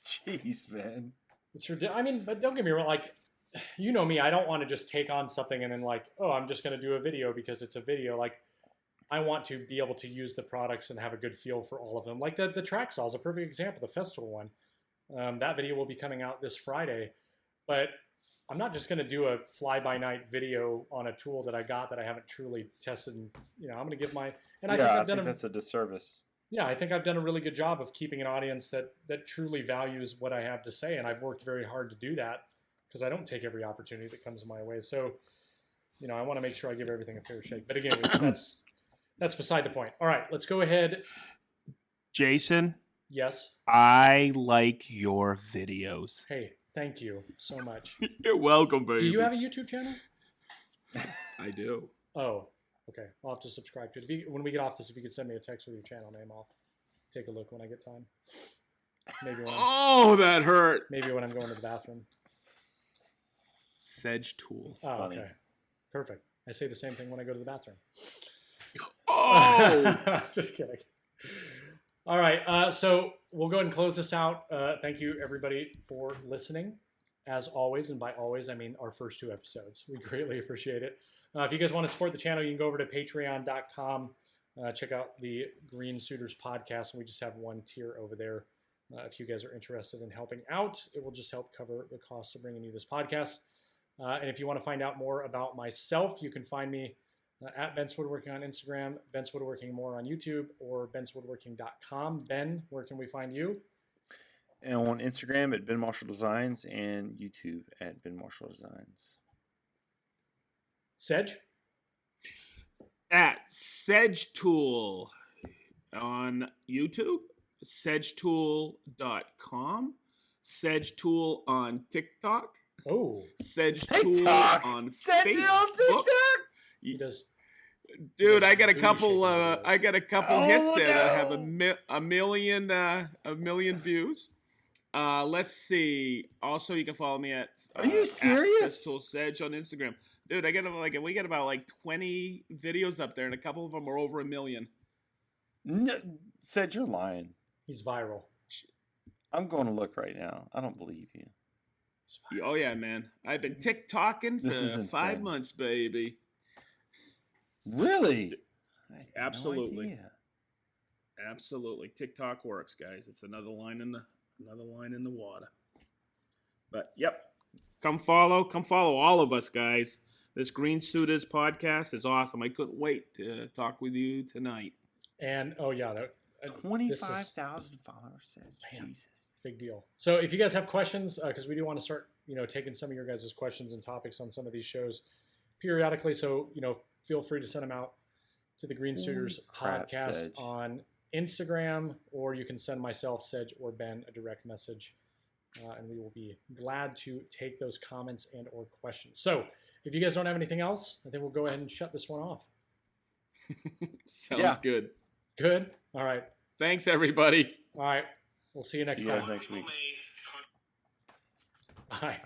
Jeez, man. It's ridiculous. I mean, but don't get me wrong. Like, you know me, I don't want to just take on something and then I'm just going to do a video because it's a video. Like, I want to be able to use the products and have a good feel for all of them. Like the track saw is a perfect example, the festival one. That video will be coming out this Friday. But I'm not just going to do a fly-by-night video on a tool that I got that I haven't truly tested. And, I'm going to give my... And I think that's a disservice. Yeah, I think I've done a really good job of keeping an audience that truly values what I have to say. And I've worked very hard to do that because I don't take every opportunity that comes my way. So, I want to make sure I give everything a fair shake. But again, that's beside the point. All right, let's go ahead. Jason? Yes? I like your videos. Hey, thank you so much. You're welcome, baby. Do you have a YouTube channel? I do. Oh, okay. I'll have to subscribe to it. When we get off this, if you could send me a text with your channel name, I'll take a look when I get time. Maybe that hurt. Maybe when I'm going to the bathroom. Sedge Tools. Oh, funny. Okay. Perfect. I say the same thing when I go to the bathroom. Oh! Just kidding. All right. So we'll go ahead and close this out. Thank you, everybody, for listening. As always, and by always, I mean our first 2 episodes. We greatly appreciate it. If you guys want to support the channel, you can go over to patreon.com. Check out the Green Suitors podcast. And we just have one tier over there. If you guys are interested in helping out, it will just help cover the costs of bringing you this podcast. And if you want to find out more about myself, you can find me at Ben's Woodworking on Instagram, Ben's Woodworking more on YouTube, or benswoodworking.com. Ben, where can we find you? And on Instagram at Ben Marshall Designs and YouTube at Ben Marshall Designs. Sedge? At Sedge Tool on YouTube, sedgetool.com, Sedge Tool on TikTok. Oh, Sedge TikTok. Tool on Sedge Facebook. on TikTok. he does. Dude, I He got a does couple. booty shaking I got a couple hits there that have no. a million views. Let's see. Also, you can follow me at. Are you serious? Sedge Tool Sedge on Instagram. Dude, we got about 20 videos up there, and a couple of them are over 1 million. No, Sedge, you're lying. He's viral. I'm going to look right now. I don't believe you. Oh yeah, man! I've been TikToking This is for insane. 5 months, baby. Really? I had no Absolutely. idea. Absolutely, TikTok works, guys. It's another line in the water. But yep, come follow all of us, guys. This Green Suitors podcast is awesome. I couldn't wait to talk with you tonight. And, oh, yeah. 25,000 followers, Sedge. Man. Jesus. Big deal. So if you guys have questions, because we do want to start, taking some of your guys' questions and topics on some of these shows periodically. So, feel free to send them out to the Green Suitors crap, podcast Sedge. on Instagram, or you can send myself, Sedge, or Ben a direct message and we will be glad to take those comments and or questions. So if you guys don't have anything else, I think we'll go ahead and shut this one off. Sounds good. Good? All right. Thanks, everybody. All right. We'll see you next See you guys time. next week. Bye.